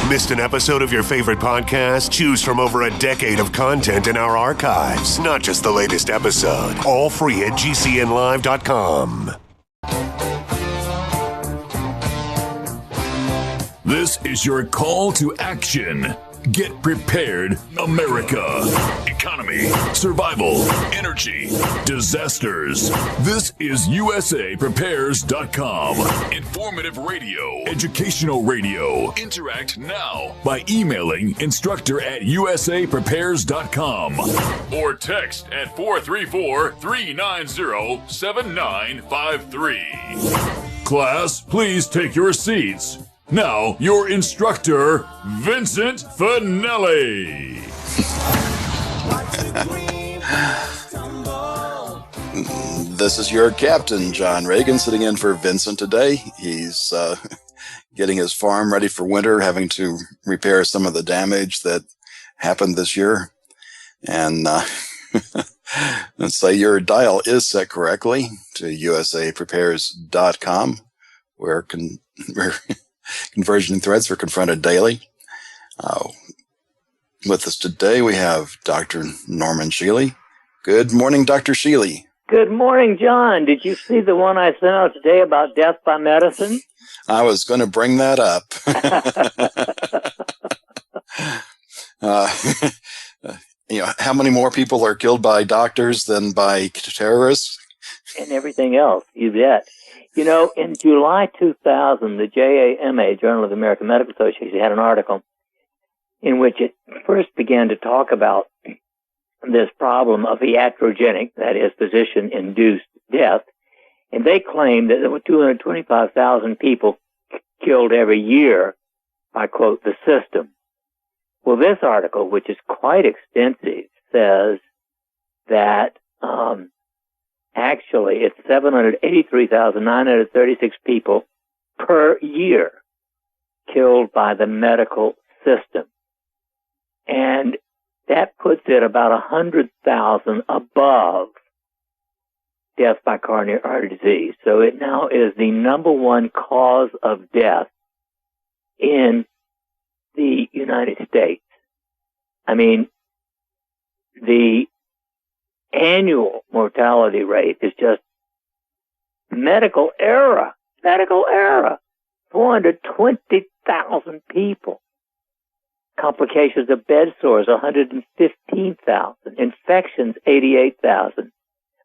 Missed an episode of your favorite podcast? Choose from over a decade of content in our archives, not just the latest episode. All free at gcnlive.com. This is your call to action. Get prepared, America. Economy, survival, energy, disasters. This is USAPrepares.com. Informative radio, educational radio. Interact now by emailing instructor@USAPrepares.com or text at 434-390-7953. Class, please take your seats. Now, your instructor, Vincent Finelli. This is your captain, John Regan, sitting in for Vincent today. He's getting his farm ready for winter, having to repair some of the damage that happened this year. And let's say your dial is set correctly to USAPrepares.com, where conversion threats are confronted daily. With us today, we have Dr. Norman Shealy. Good morning, Dr. Shealy. Good morning, John. Did you see the one I sent out today about death by medicine? I was going to bring that up. How many more people are killed by doctors than by terrorists? And everything else, you bet. You know, in July 2000, the JAMA, Journal of the American Medical Association, had an article in which it first began to talk about this problem of iatrogenic, that is, physician-induced death. And they claimed that there were 225,000 people killed every year by, quote, the system. Well, this article, which is quite extensive, says that actually, it's 783,936 people per year killed by the medical system. And that puts it about 100,000 above death by coronary artery disease. So it now is the number one cause of death in the United States. I mean, the annual mortality rate is just medical error. 420,000 people. Complications of bed sores, 115,000. Infections, 88,000.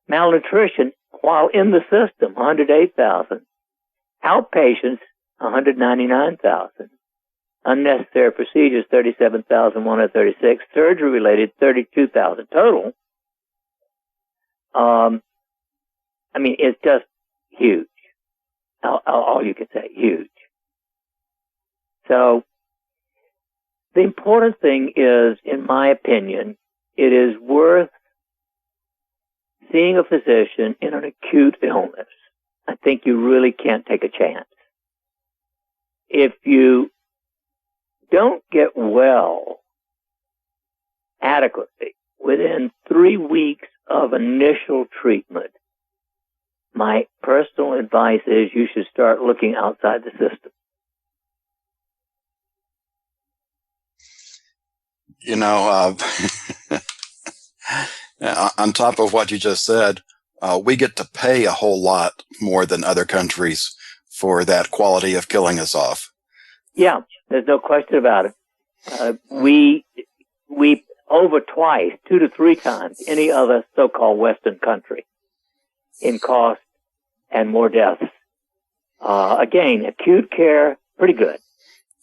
Malnutrition while in the system, 108,000. Outpatients, 199,000. Unnecessary procedures, 37,136. Surgery-related, 32,000 total. I mean, it's just huge. All you can say, huge. So, the important thing is, in my opinion, it is worth seeing a physician in an acute illness. I think you really can't take a chance. If you don't get well adequately within 3 weeks of initial treatment, my personal advice is you should start looking outside the system. You know, on top of what you just said, we get to pay a whole lot more than other countries for that quality of killing us off. Yeah, there's no question about it. We over twice, 2 to 3 times any other so-called Western country in cost and more deaths. Again, acute care, pretty good.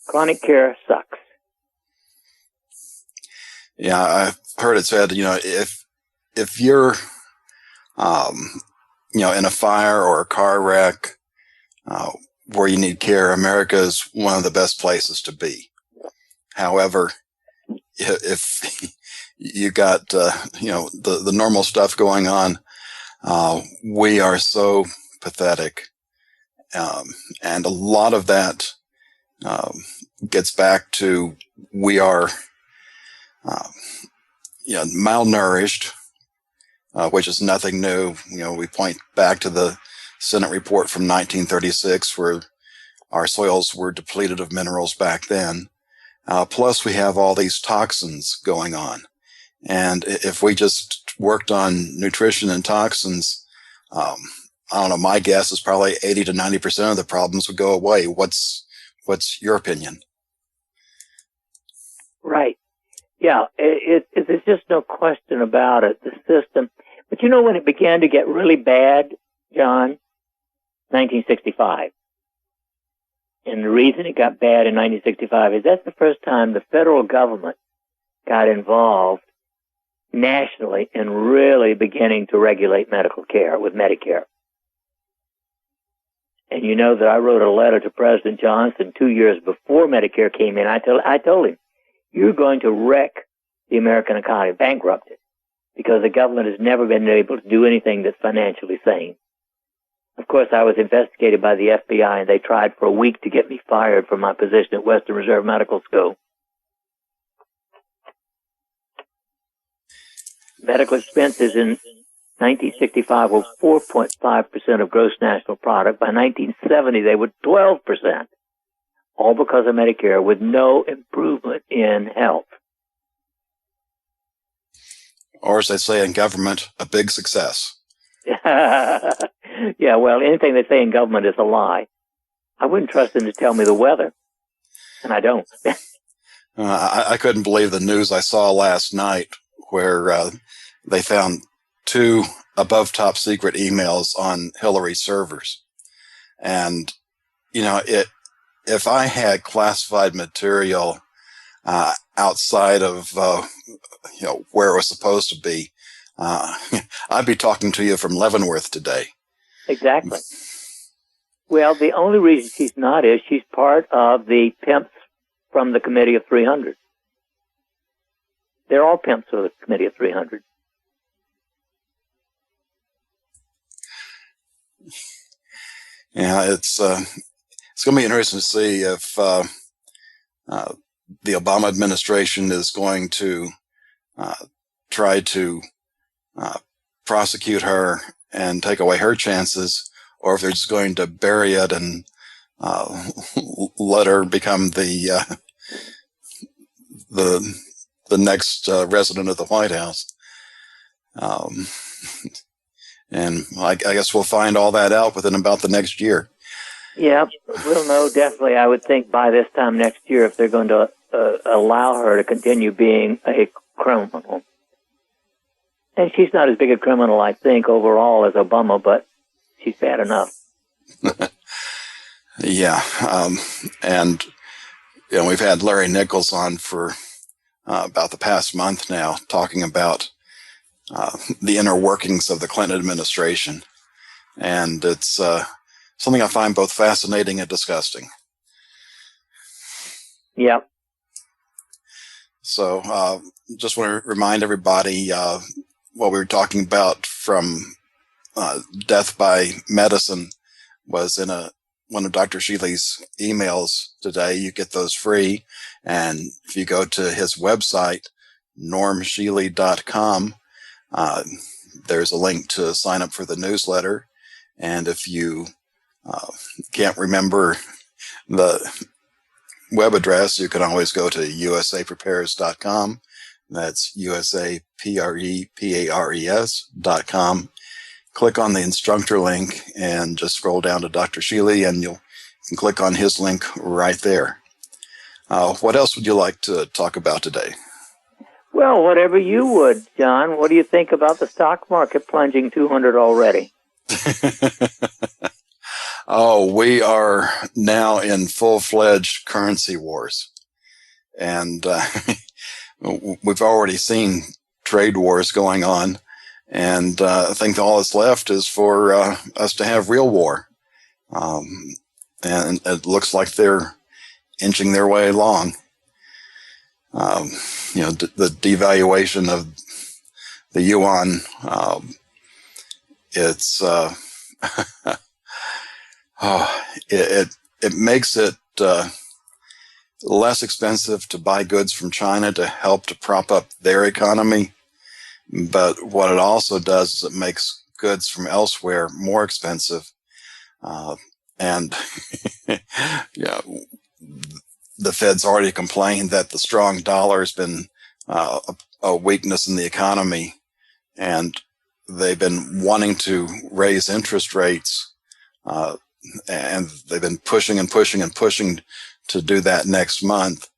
Chronic care sucks. Yeah, I've heard it said, if you're, in a fire or a car wreck, where you need care, America is one of the best places to be. However, if you got, the normal stuff going on, we are so pathetic. And a lot of that, gets back to we are, malnourished, which is nothing new. We point back to the Senate report from 1936 where our soils were depleted of minerals back then. Plus, we have all these toxins going on. And if we just worked on nutrition and toxins, I don't know, my guess is probably 80 to 90% of the problems would go away. What's your opinion? Right. Yeah, there's just no question about it, the system. But you know when it began to get really bad, John? 1965. And the reason it got bad in 1965 is that's the first time the federal government got involved nationally in really beginning to regulate medical care with Medicare. And you know that I wrote a letter to President Johnson 2 years before Medicare came in. I told him, you're going to wreck the American economy, bankrupt it, because the government has never been able to do anything that's financially sane. Of course, I was investigated by the FBI, and they tried for a week to get me fired from my position at Western Reserve Medical School. Medical expenses in 1965 were 4.5% of gross national product. By 1970, they were 12%, all because of Medicare, with no improvement in health. Or as they say in government, a big success. Yeah, well, anything they say in government is a lie. I wouldn't trust them to tell me the weather, and I don't. I couldn't believe the news I saw last night where they found 2 above top secret emails on Hillary's servers. And, you know, if I had classified material outside of, where it was supposed to be, I'd be talking to you from Leavenworth today. Exactly. Well, the only reason she's not is she's part of the pimps from the Committee of 300. They're all pimps of the Committee of 300. Yeah, it's going to be interesting to see if the Obama administration is going to try to prosecute her and take away her chances, or if they're just going to bury it and let her become the next resident of the White House. And I guess we'll find all that out within about the next year. Yeah, we'll know definitely, I would think, by this time next year if they're going to allow her to continue being a criminal. And she's not as big a criminal, I think, overall as Obama, but she's bad enough. Yeah. And, we've had Larry Nichols on for about the past month now talking about the inner workings of the Clinton administration. And it's something I find both fascinating and disgusting. Yeah. So just want to remind everybody what we were talking about from death by medicine was in one of Dr. Shealy's emails today. You get those free. And if you go to his website, normshealy.com, there's a link to sign up for the newsletter. And if you can't remember the web address, you can always go to usaprepares.com. That's usaprepares.com. Click on the instructor link and just scroll down to Dr. Shealy, and you can click on his link right there. What else would you like to talk about today? Well, whatever you would, John. What do you think about the stock market plunging 200 already? Oh, we are now in full-fledged currency wars. And we've already seen trade wars going on. And I think all that's left is for us to have real war. And it looks like they're inching their way along. The devaluation of the yuan, it's it makes it less expensive to buy goods from China to help to prop up their economy. But what it also does is it makes goods from elsewhere more expensive. And the Fed's already complained that the strong dollar has been a weakness in the economy, and they've been wanting to raise interest rates, and they've been pushing and pushing and pushing to do that next month.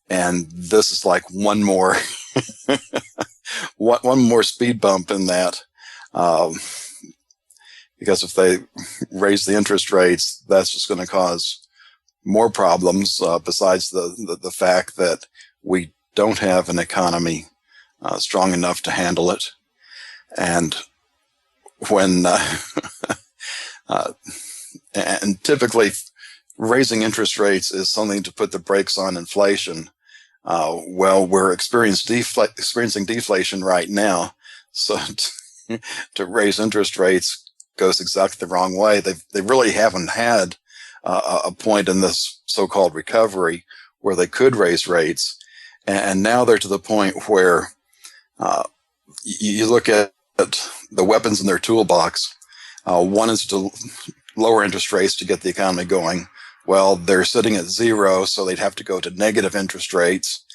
And this is like one more one more speed bump in that, because if they raise the interest rates, that's just going to cause more problems, besides the fact that we don't have an economy strong enough to handle it. And when and typically raising interest rates is something to put the brakes on inflation. Well, we're experiencing deflation right now, so to raise interest rates goes exactly the wrong way. They really haven't had a point in this so-called recovery where they could raise rates, and now they're to the point where you look at the weapons in their toolbox. One is to lower interest rates to get the economy going. Well, they're sitting at zero, so they'd have to go to negative interest rates.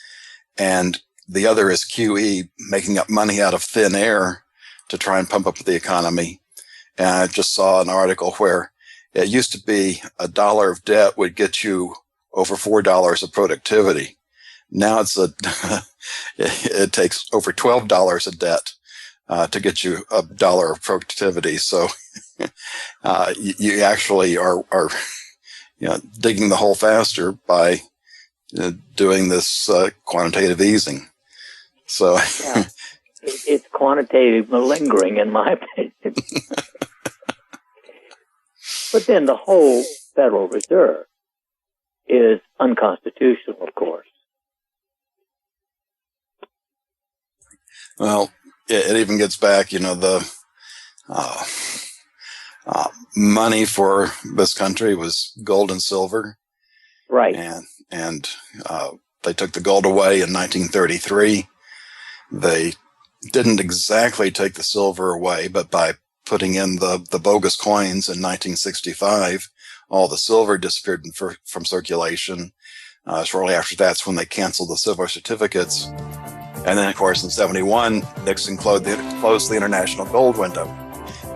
And the other is QE, making up money out of thin air to try and pump up the economy. And I just saw an article where it used to be $1 of debt would get you over $4 of productivity. Now it takes over $12 of debt to get you $1 of productivity. So you actually are digging the hole faster by doing this quantitative easing. So yeah, it's quantitative malingering, in my opinion. But then the whole Federal Reserve is unconstitutional, of course. Well, it even gets back, the money for this country was gold and silver. Right. And they took the gold away in 1933. They didn't exactly take the silver away, but by putting in the bogus coins in 1965, all the silver disappeared from circulation. Shortly after that's when they canceled the silver certificates. And then, of course, in 71, Nixon closed the international gold window,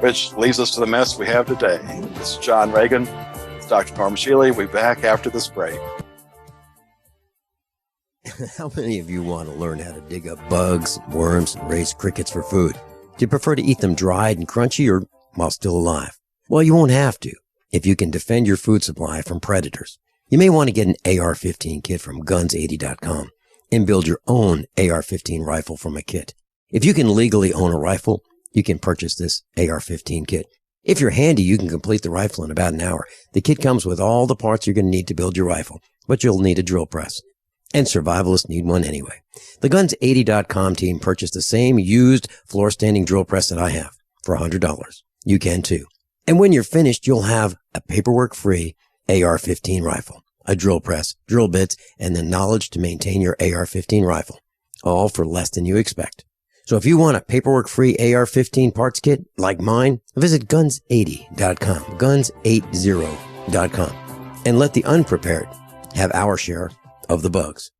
which leads us to the mess we have today. This is John Regan. It's Dr. Norman Shealy. We'll be back after this break. How many of you want to learn how to dig up bugs, worms, and raise crickets for food? Do you prefer to eat them dried and crunchy or while still alive? Well, you won't have to if you can defend your food supply from predators. You may want to get an AR-15 kit from guns80.com and build your own AR-15 rifle from a kit. If you can legally own a rifle, you can purchase this AR-15 kit. If you're handy, you can complete the rifle in about an hour. The kit comes with all the parts you're going to need to build your rifle, but you'll need a drill press. And survivalists need one anyway. The Guns80.com team purchased the same used floor-standing drill press that I have for $100. You can too. And when you're finished, you'll have a paperwork-free AR-15 rifle, a drill press, drill bits, and the knowledge to maintain your AR-15 rifle, all for less than you expect. So if you want a paperwork-free AR-15 parts kit like mine, visit Guns80.com, Guns80.com, and let the unprepared have our share of the bugs.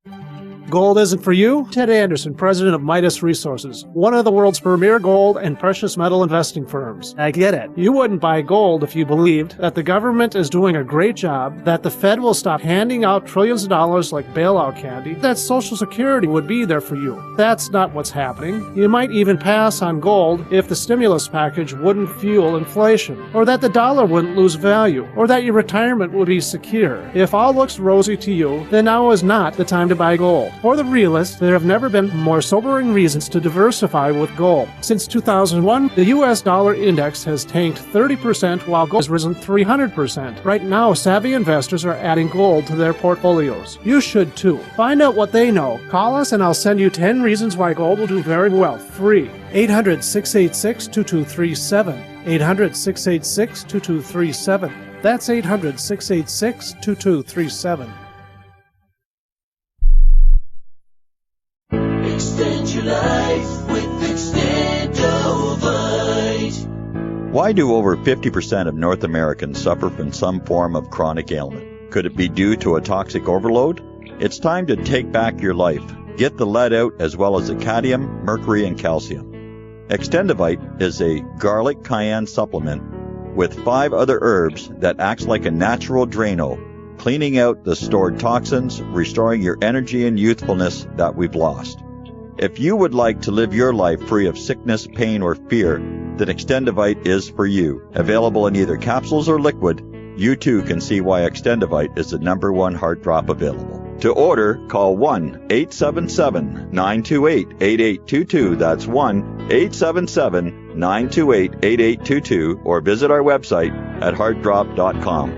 Gold isn't for you? Ted Anderson, president of Midas Resources, one of the world's premier gold and precious metal investing firms. I get it. You wouldn't buy gold if you believed that the government is doing a great job, that the Fed will stop handing out trillions of dollars like bailout candy, that Social Security would be there for you. That's not what's happening. You might even pass on gold if the stimulus package wouldn't fuel inflation, or that the dollar wouldn't lose value, or that your retirement would be secure. If all looks rosy to you, then now is not the time to buy gold. For the realists, there have never been more sobering reasons to diversify with gold. Since 2001, the U.S. dollar index has tanked 30% while gold has risen 300%. Right now, savvy investors are adding gold to their portfolios. You should too. Find out what they know. Call us and I'll send you 10 reasons why gold will do very well, free. 800-686-2237. 800-686-2237. That's 800-686-2237. Extend your life with Extendovite. Why do over 50% of North Americans suffer from some form of chronic ailment? Could it be due to a toxic overload? It's time to take back your life. Get the lead out as well as the cadmium, mercury, and calcium. Extendivite is a garlic cayenne supplement with 5 other herbs that acts like a natural Drano, cleaning out the stored toxins, restoring your energy and youthfulness that we've lost. If you would like to live your life free of sickness, pain, or fear, then Extendivite is for you. Available in either capsules or liquid, you too can see why Extendivite is the #1 heart drop available. To order, call 1-877-928-8822. That's 1-877-928-8822, or visit our website at heartdrop.com.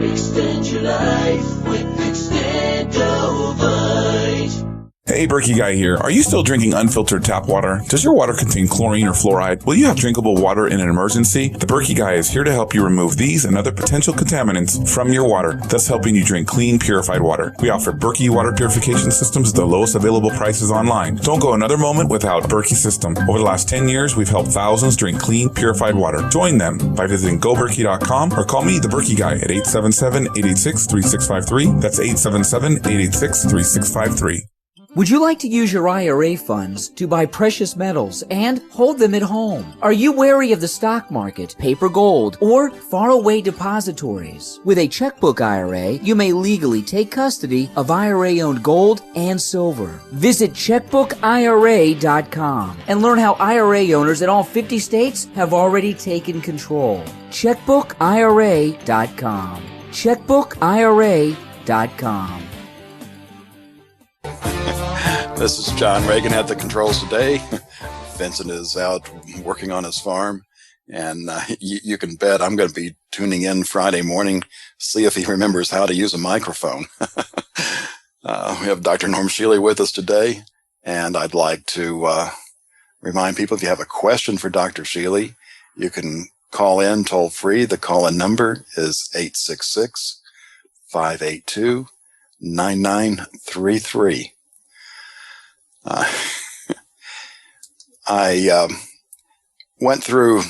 Extend your life with Extendovite. Hey, Berkey Guy here. Are you still drinking unfiltered tap water? Does your water contain chlorine or fluoride? Will you have drinkable water in an emergency? The Berkey Guy is here to help you remove these and other potential contaminants from your water, thus helping you drink clean, purified water. We offer Berkey water purification systems at the lowest available prices online. Don't go another moment without Berkey system. Over the last 10 years, we've helped thousands drink clean, purified water. Join them by visiting goberkey.com or call me, the Berkey Guy, at 877-886-3653. That's 877-886-3653. Would you like to use your IRA funds to buy precious metals and hold them at home? Are you wary of the stock market, paper gold, or faraway depositories? With a checkbook IRA, you may legally take custody of IRA-owned gold and silver. Visit checkbookira.com and learn how IRA owners in all 50 states have already taken control. checkbookira.com. checkbookira.com. This is John Regan at the controls today. Vincent is out working on his farm, and you can bet I'm going to be tuning in Friday morning, see if he remembers how to use a microphone. We have Dr. Norm Shealy with us today, and I'd like to remind people, if you have a question for Dr. Shealy, you can call in toll free. The call-in number is 866-582-9933. I went through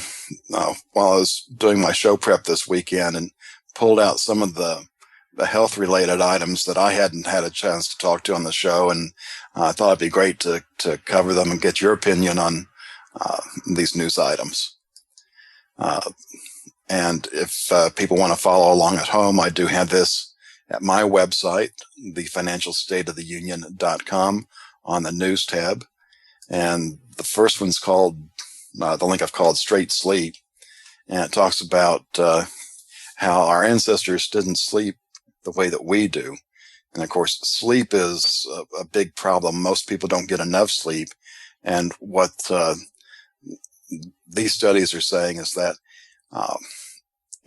while I was doing my show prep this weekend and pulled out some of the health-related items that I hadn't had a chance to talk to on the show, and I thought it'd be great to cover them and get your opinion on these news items. And if people want to follow along at home, I do have this at my website, thefinancialstateoftheunion.com, on the news tab. And the first one's called, the link I've called Straight Sleep. And it talks about how our ancestors didn't sleep the way that we do. And of course, sleep is a big problem. Most people don't get enough sleep. And what these studies are saying is that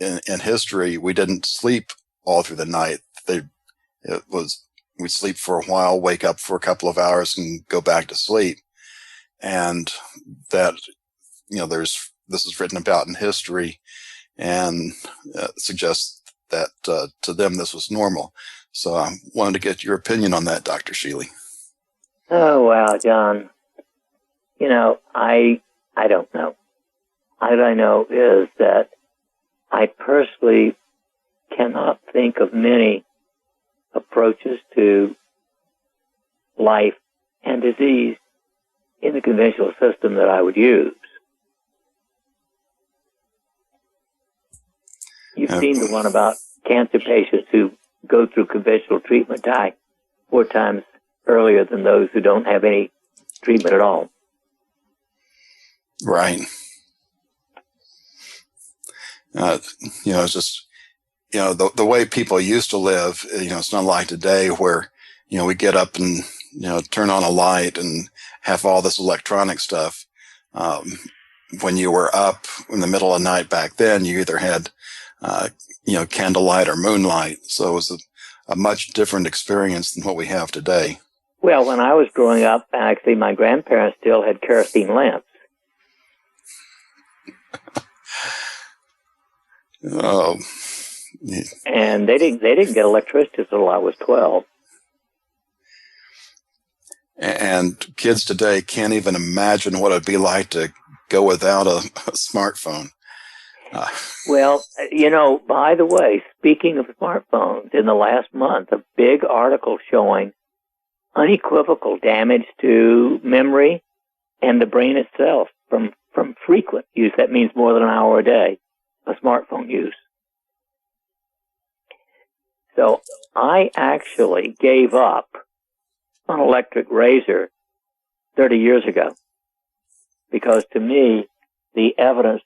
in history, we didn't sleep all through the night. We'd sleep for a while, wake up for a couple of hours, and go back to sleep. And that, this is written about in history, and suggests that to them this was normal. So I wanted to get your opinion on that, Dr. Shealy. Oh, wow, John. I don't know. All I know is that I personally cannot think of many approaches to life and disease in the conventional system that I would use. You've seen the one about cancer patients who go through conventional treatment die 4 times earlier than those who don't have any treatment at all. Right. It's just, the way people used to live, it's not like today where, we get up and, turn on a light and have all this electronic stuff. When you were up in the middle of the night back then, you either had, candlelight or moonlight. So it was a much different experience than what we have today. Well, when I was growing up, actually, my grandparents still had kerosene lamps. Oh. Yeah. And they didn't get electricity until I was 12. And kids today can't even imagine what it'd be like to go without a smartphone. Well, by the way, speaking of smartphones, in the last month, a big article showing unequivocal damage to memory and the brain itself from frequent use. That means more than an hour a day of smartphone use. So I actually gave up an electric razor 30 years ago because to me, the evidence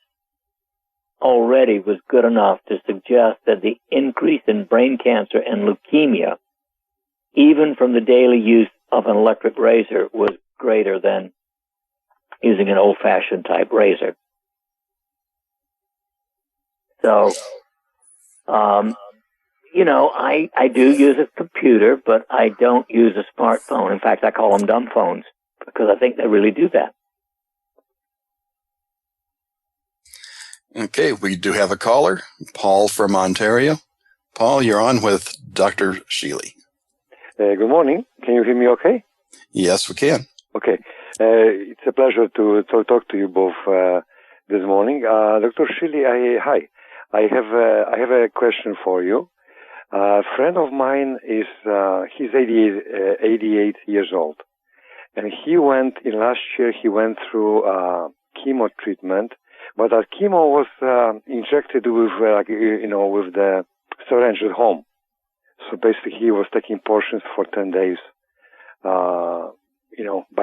already was good enough to suggest that the increase in brain cancer and leukemia, even from the daily use of an electric razor, was greater than using an old-fashioned type razor. So, I do use a computer, but I don't use a smartphone. In fact, I call them dumb phones because I think they really do that. Okay, we do have a caller, Paul from Ontario. Paul, you're on with Dr. Shealy. Good morning. Can you hear me okay? Yes, we can. Okay. It's a pleasure to talk to you both this morning. Dr. Shealy, hi. I have a question for you. A friend of mine is he's 88 years old, and last year he went through chemo treatment, but that chemo was injected with with the syringe at home. So basically, he was taking portions for 10 days, by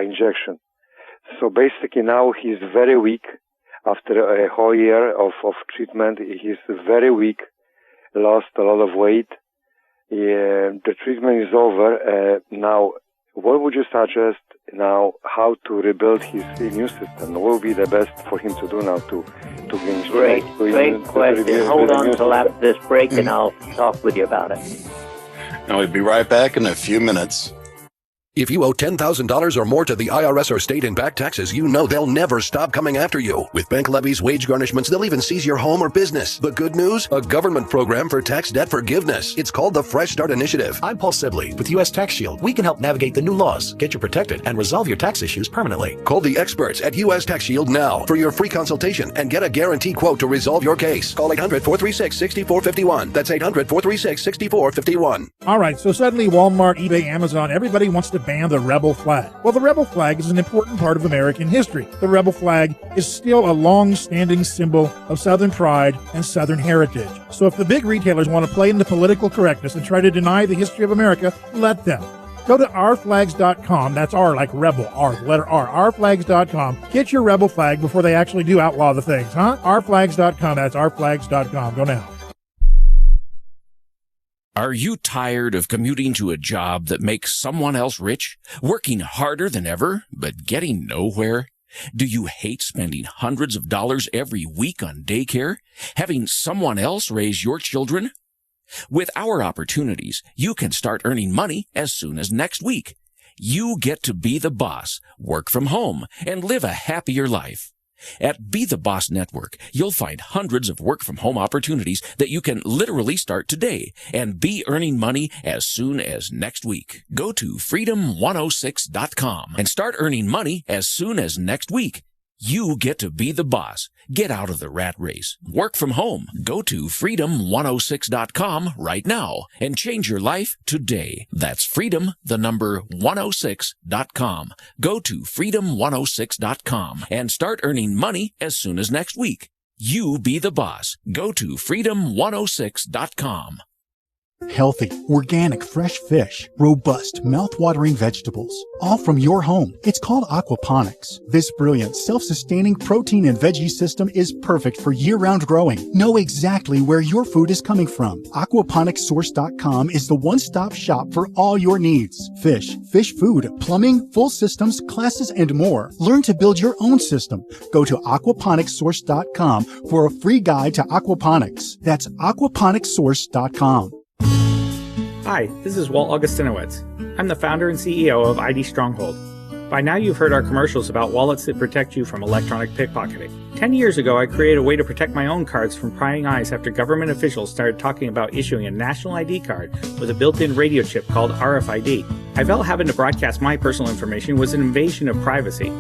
injection. So basically, now he's very weak. After a whole year of treatment, he's very weak, lost a lot of weight. The treatment is over. Now, what would you suggest now how to rebuild his immune system? What would be the best for him to do now to gain strength? Great question. Hold on till after this break and I'll talk with you about it. And we'll be right back in a few minutes. If you owe $10,000 or more to the IRS or state in back taxes, you know they'll never stop coming after you. With bank levies, wage garnishments, they'll even seize your home or business. The good news? A government program for tax debt forgiveness. It's called the Fresh Start Initiative. I'm Paul Sibley with U.S. Tax Shield. We can help navigate the new laws, get you protected, and resolve your tax issues permanently. Call the experts at U.S. Tax Shield now for your free consultation and get a guarantee quote to resolve your case. Call 800-436-6451. That's 800-436-6451. All right, so suddenly Walmart, eBay, Amazon, everybody wants to ban the rebel flag. Well, the rebel flag is an important part of American history. The rebel flag is still a long-standing symbol of Southern pride and Southern heritage. So if the big retailers want to play into political correctness and try to deny the history of America, let them. Go to ourflags.com. That's R like rebel, R, letter R, ourflags.com. Get your rebel flag before they actually do outlaw the things, huh? Ourflags.com. That's ourflags.com. Go now. Are you tired of commuting to a job that makes someone else rich, working harder than ever, but getting nowhere? Do you hate spending hundreds of dollars every week on daycare, having someone else raise your children? With our opportunities, you can start earning money as soon as next week. You get to be the boss, work from home, and live a happier life. At Be the Boss Network, you'll find hundreds of work-from-home opportunities that you can literally start today and be earning money as soon as next week. Go to freedom106.com and start earning money as soon as next week. You get to be the boss. Get out of the rat race. Work from home. Go to freedom106.com right now and change your life today. That's freedom106.com. Go to freedom106.com and start earning money as soon as next week. You be the boss. Go to freedom106.com. Healthy, organic, fresh fish, robust, mouth-watering vegetables, all from your home. It's called aquaponics. This brilliant, self-sustaining protein and veggie system is perfect for year-round growing. Know exactly where your food is coming from. Aquaponicssource.com is the one-stop shop for all your needs. Fish, fish food, plumbing, full systems, classes, and more. Learn to build your own system. Go to aquaponicssource.com for a free guide to aquaponics. That's aquaponicssource.com. Hi, this is Walt Augustinowicz. I'm the founder and CEO of ID Stronghold. By now you've heard our commercials about wallets that protect you from electronic pickpocketing. 10 years ago, I created a way to protect my own cards from prying eyes after government officials started talking about issuing a national ID card with a built-in radio chip called RFID. I felt having to broadcast my personal information was an invasion of privacy.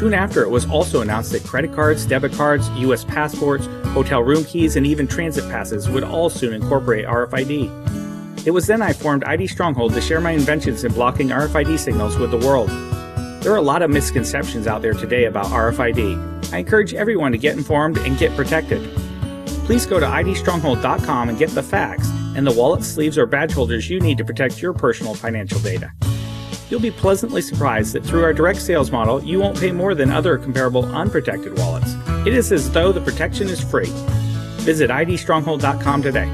Soon after, it was also announced that credit cards, debit cards, U.S. passports, hotel room keys, and even transit passes would all soon incorporate RFID. It was then I formed ID Stronghold to share my inventions in blocking RFID signals with the world. There are a lot of misconceptions out there today about RFID. I encourage everyone to get informed and get protected. Please go to idstronghold.com and get the facts and the wallet, sleeves, or badge holders you need to protect your personal financial data. You'll be pleasantly surprised that through our direct sales model, you won't pay more than other comparable unprotected wallets. It is as though the protection is free. Visit idstronghold.com today.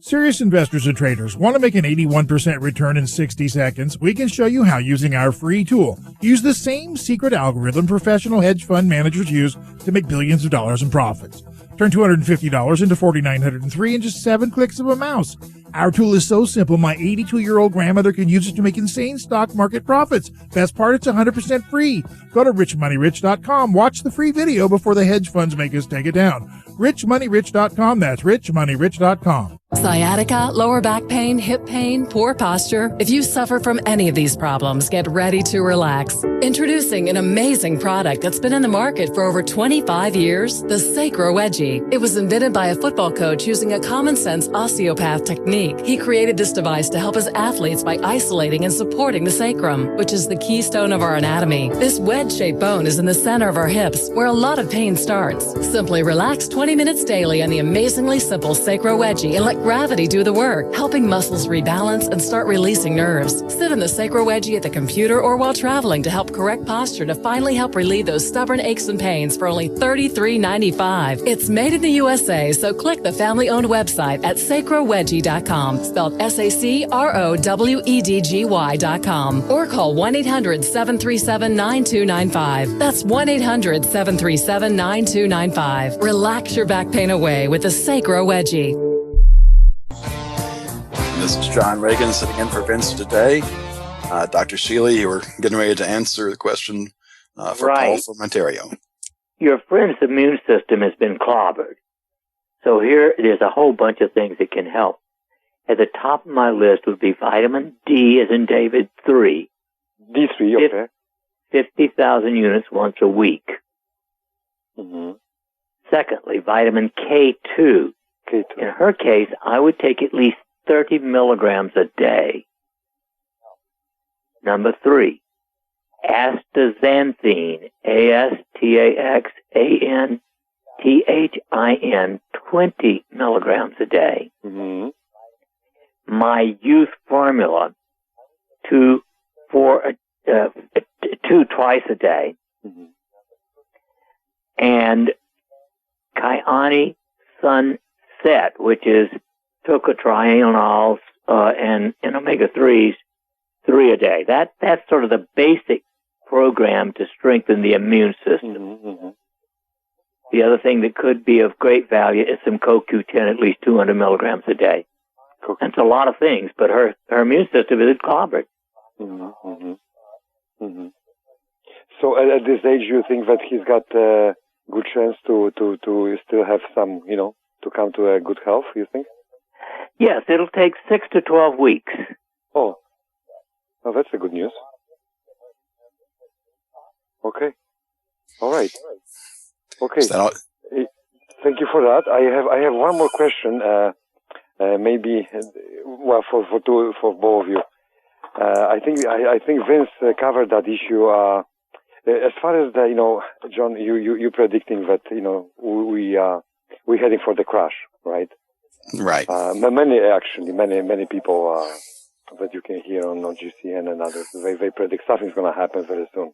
Serious investors and traders want to make an 81% return in 60 seconds. We can show you how using our free tool. Use the same secret algorithm professional hedge fund managers use to make billions of dollars in profits. Turn $250 into $4,903 in just 7 clicks of a mouse. Our tool is so simple, my 82-year-old grandmother can use it to make insane stock market profits. Best part, it's 100% free. Go to richmoneyrich.com. Watch the free video before the hedge funds make us take it down. richmoneyrich.com. That's richmoneyrich.com. Sciatica, lower back pain, hip pain, poor posture. If you suffer from any of these problems, get ready to relax. Introducing an amazing product that's been in the market for over 25 years, the Sacro Wedgie. It was invented by a football coach using a common sense osteopath technique. He created this device to help his athletes by isolating and supporting the sacrum, which is the keystone of our anatomy. This wedge-shaped bone is in the center of our hips, where a lot of pain starts. Simply relax 20 minutes daily on the amazingly simple Sacro Wedgie and let gravity do the work, helping muscles rebalance and start releasing nerves. Sit in the Sacro Wedgie at the computer or while traveling to help correct posture to finally help relieve those stubborn aches and pains for only $33.95. It's made in the USA, so click the family-owned website at sacrowedgie.com, spelled SACROWEDGY.com, or call 1-800-737-9295. That's 1-800-737-9295. Relax your back pain away with the Sacro Wedgie. This is John Regan sitting in for Vince today. Dr. Shealy, you were getting ready to answer the question for Paul from Ontario. Your friend's immune system has been clobbered. So here there's a whole bunch of things that can help. At the top of my list would be vitamin D, as in David, 3. D3, okay. 50,000 units once a week. Mm-hmm. Secondly, vitamin K2. K2. In her case, I would take at least 30 milligrams a day. Number 3, astaxanthin, astaxanthin, 20 milligrams a day. Mm-hmm. My youth formula, 2 twice a day. Mm-hmm. And Kyani Sunset, which is tocotrienols and omega-3s, 3 a day. That's sort of the basic program to strengthen the immune system. Mm-hmm. The other thing that could be of great value is some CoQ10, at least 200 milligrams a day. That's a lot of things, but her immune system is clobbered. Mm-hmm. Mm-hmm. So at this age, you think that he's got a good chance to still have some, to come to a good health, you think? Yes, it'll take 6 to 12 weeks. Oh, that's a good news. Okay. All right. Okay. Thank you for that. I have one more question. Maybe, for both of you. I think Vince covered that issue. As far as John, you predicting that we're heading for the crash, right? Right. Many people that you can hear on GCN and others, they predict something's going to happen very soon.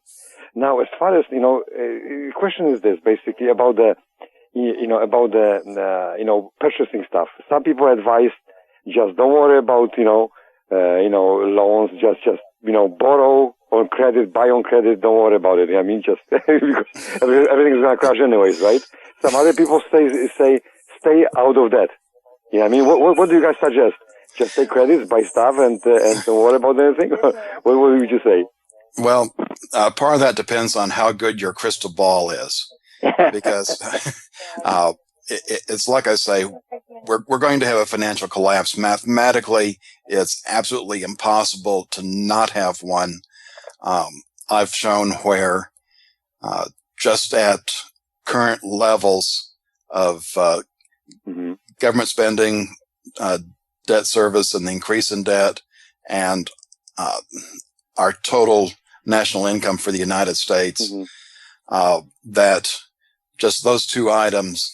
Now, as far as the question is this, basically about the purchasing stuff. Some people advise just don't worry about loans, just borrow on credit, buy on credit, don't worry about it. I mean, just because everything's going to crash anyways, right? Some other people say stay out of that. Yeah, I mean, what do you guys suggest? Just take credits, buy stuff, and don't worry about anything? What would you say? Well, part of that depends on how good your crystal ball is, because it's like I say, we're going to have a financial collapse. Mathematically, it's absolutely impossible to not have one. I've shown where just at current levels of government spending, debt service, and the increase in debt, and our total national income for the United States, that just those two items,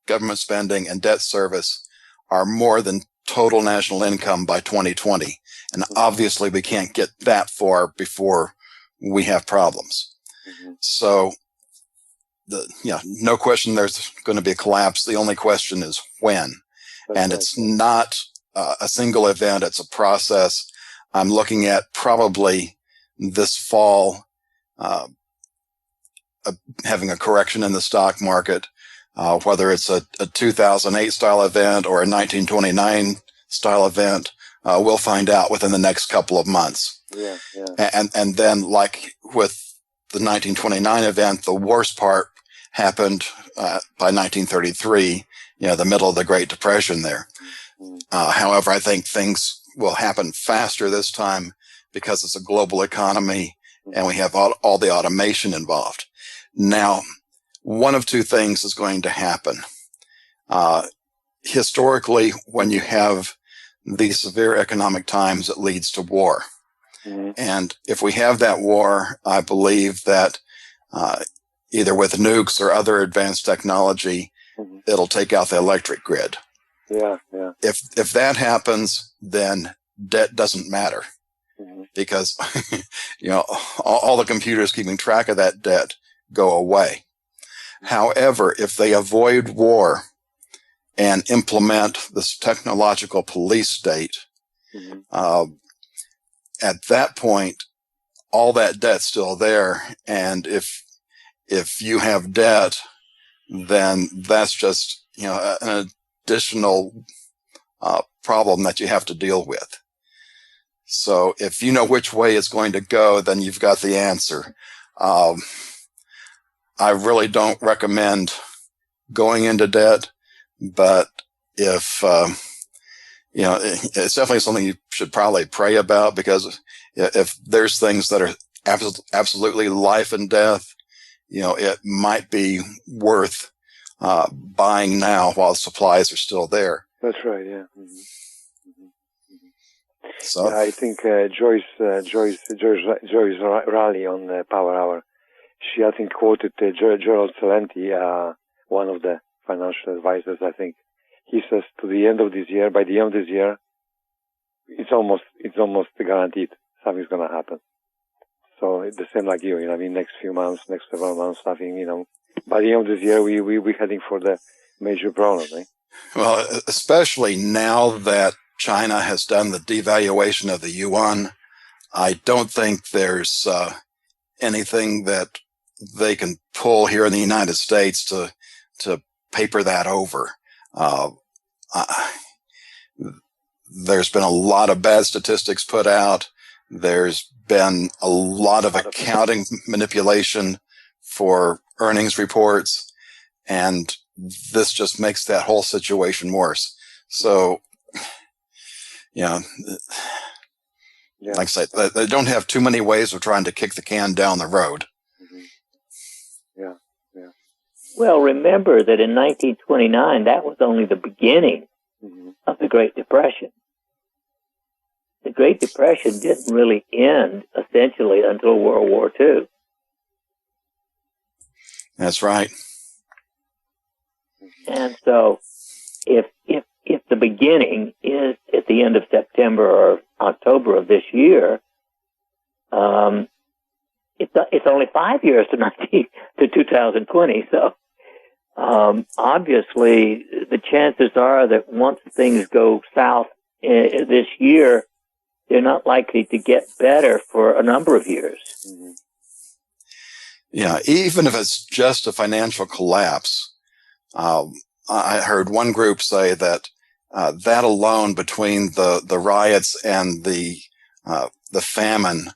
government spending and debt service, are more than total national income by 2020. And obviously we can't get that far before we have problems. So no question there's going to be a collapse. The only question is when. And it's not a single event. It's a process. I'm looking at probably this fall, having a correction in the stock market, whether it's a 2008 style event or a 1929 style event. We'll find out within the next couple of months. And then, like with the 1929 event, the worst part happened by 1933, the middle of the Great Depression there. However, I think things will happen faster this time because it's a global economy and we have all the automation involved. Now, one of two things is going to happen. Historically, when you have these severe economic times, it leads to war. And if we have that war, I believe that either with nukes or other advanced technology, it'll take out the electric grid. If that happens, then debt doesn't matter because all the computers keeping track of that debt go away. However, if they avoid war and implement this technological police state, at that point, all that debt's still there. And if you have debt, then that's just, an additional problem that you have to deal with. So if you know which way it's going to go, then you've got the answer. I really don't recommend going into debt, but if, it's definitely something you should probably pray about, because if there's things that are absolutely life and death, it might be worth buying now while the supplies are still there. That's right. Yeah. So I think Joyce Raleigh on Power Hour, she I think quoted Gerald Celente, one of the financial advisors. I think he says by the end of this year, it's almost guaranteed something's going to happen. So it's the same like you, next few months, next several months, something, by the end of this year, we're heading for the major problem, eh? Well, especially now that China has done the devaluation of the yuan, I don't think there's anything that they can pull here in the United States to paper that over. There's been a lot of bad statistics put out. There's been a lot of accounting manipulation for earnings reports, and this just makes that whole situation worse. So, like I said, they don't have too many ways of trying to kick the can down the road. Well, remember that in 1929, that was only the beginning of the Great Depression. The Great Depression didn't really end, essentially, until World War II. That's right. And so, if the beginning is at the end of September or October of this year, it's only 5 years to 2020. So, obviously, the chances are that once things go south this year, they're not likely to get better for a number of years. Yeah, even if it's just a financial collapse, I heard one group say that that alone, between the riots and the famine,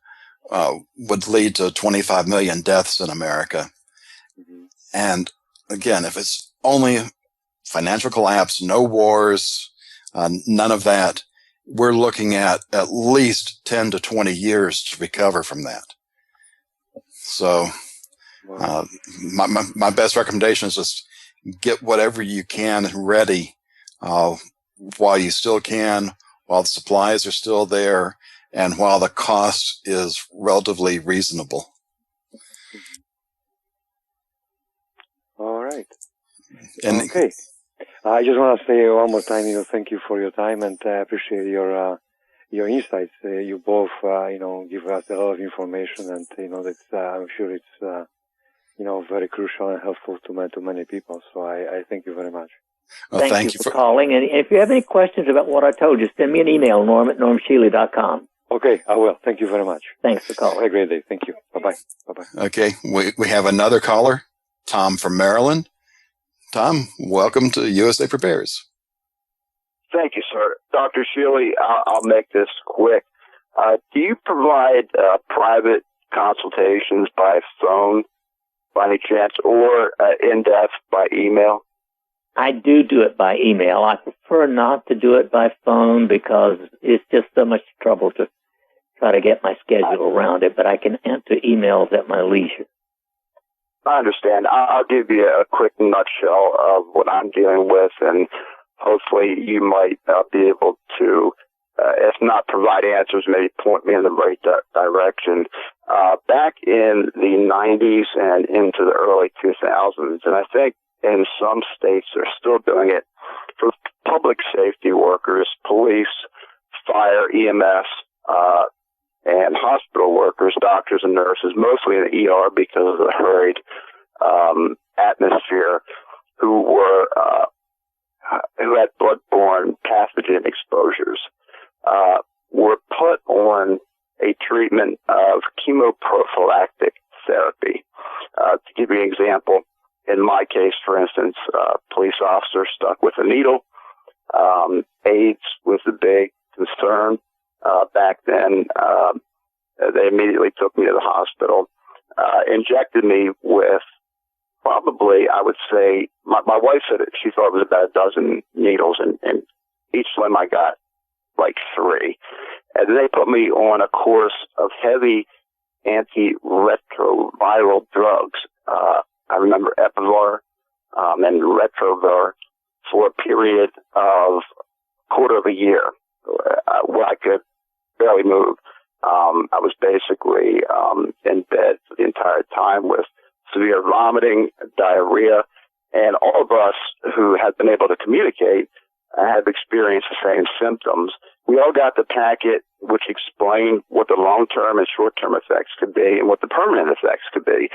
would lead to 25 million deaths in America. And again, if it's only financial collapse, no wars, none of that, we're looking at least 10 to 20 years to recover from that. So My best recommendation is just get whatever you can ready while you still can, while the supplies are still there, and while the cost is relatively reasonable. All right. And okay. I just want to say one more time, thank you for your time, and I appreciate your insights. You both, give us a lot of information, and that's I'm sure it's very crucial and helpful to many people. So I thank you very much. Well, thank you for calling. And if you have any questions about what I told you, send me an email, norm@normshealy.com. Okay, I will. Thank you very much. Thanks for calling. Have a great day. Thank you. Bye-bye. Bye-bye. Okay, we have another caller, Tom from Maryland. Tom, welcome to USA Prepares. Thank you, sir. Dr. Shealy, I'll make this quick. Do you provide private consultations by phone by any chance, or in-depth by email? I do it by email. I prefer not to do it by phone because it's just so much trouble to try to get my schedule around it, but I can answer emails at my leisure. I understand. I'll give you a quick nutshell of what I'm dealing with, and hopefully you might be able to, if not provide answers, maybe point me in the right direction. Back in the 90s and into the early 2000s, and I think in some states they're still doing it, for public safety workers, police, fire, EMS, and hospital workers, doctors and nurses, mostly in the ER because of the hurried atmosphere, who had bloodborne pathogen exposures, were put on a treatment of chemoprophylactic therapy. To give you an example, in my case, for instance, police officer stuck with a needle. AIDS was the big concern. Back then, they immediately took me to the hospital, injected me with probably, I would say, my wife said it, she thought it was about a dozen needles, and each time I got like 3. And then they put me on a course of heavy antiretroviral drugs. I remember Epivar and Retrovir for a period of quarter of a year, where I could barely move. I was basically in bed for the entire time with severe vomiting, diarrhea, and all of us who had been able to communicate have experienced the same symptoms. We all got the packet which explained what the long-term and short-term effects could be and what the permanent effects could be.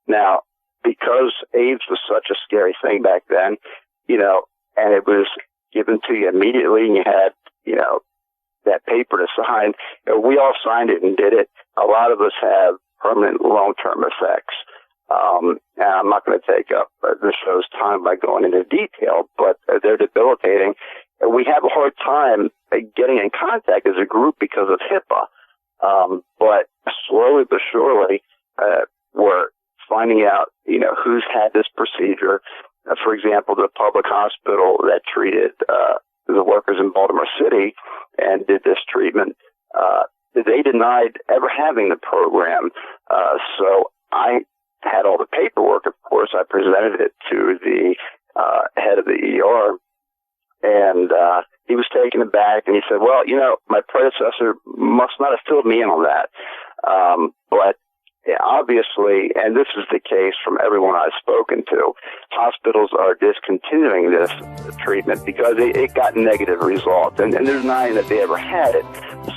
Now, because AIDS was such a scary thing back then, and it was given to you immediately, and you had, that paper to sign, we all signed it and did it. A lot of us have permanent long-term effects. And I'm not going to take up the show's time by going into detail, but they're debilitating. And we have a hard time getting in contact as a group because of HIPAA. But slowly but surely, we're finding out, who's had this procedure. For example, the public hospital that treated the workers in Baltimore City and did this treatment, they denied ever having the program. So I had all the paperwork, of course. I presented it to the head of the ER, and he was taken aback, and he said, well, my predecessor must not have filled me in on that. But obviously, and this is the case from everyone I've spoken to, hospitals are discontinuing this treatment because it got negative results, and there's denying that they ever had it.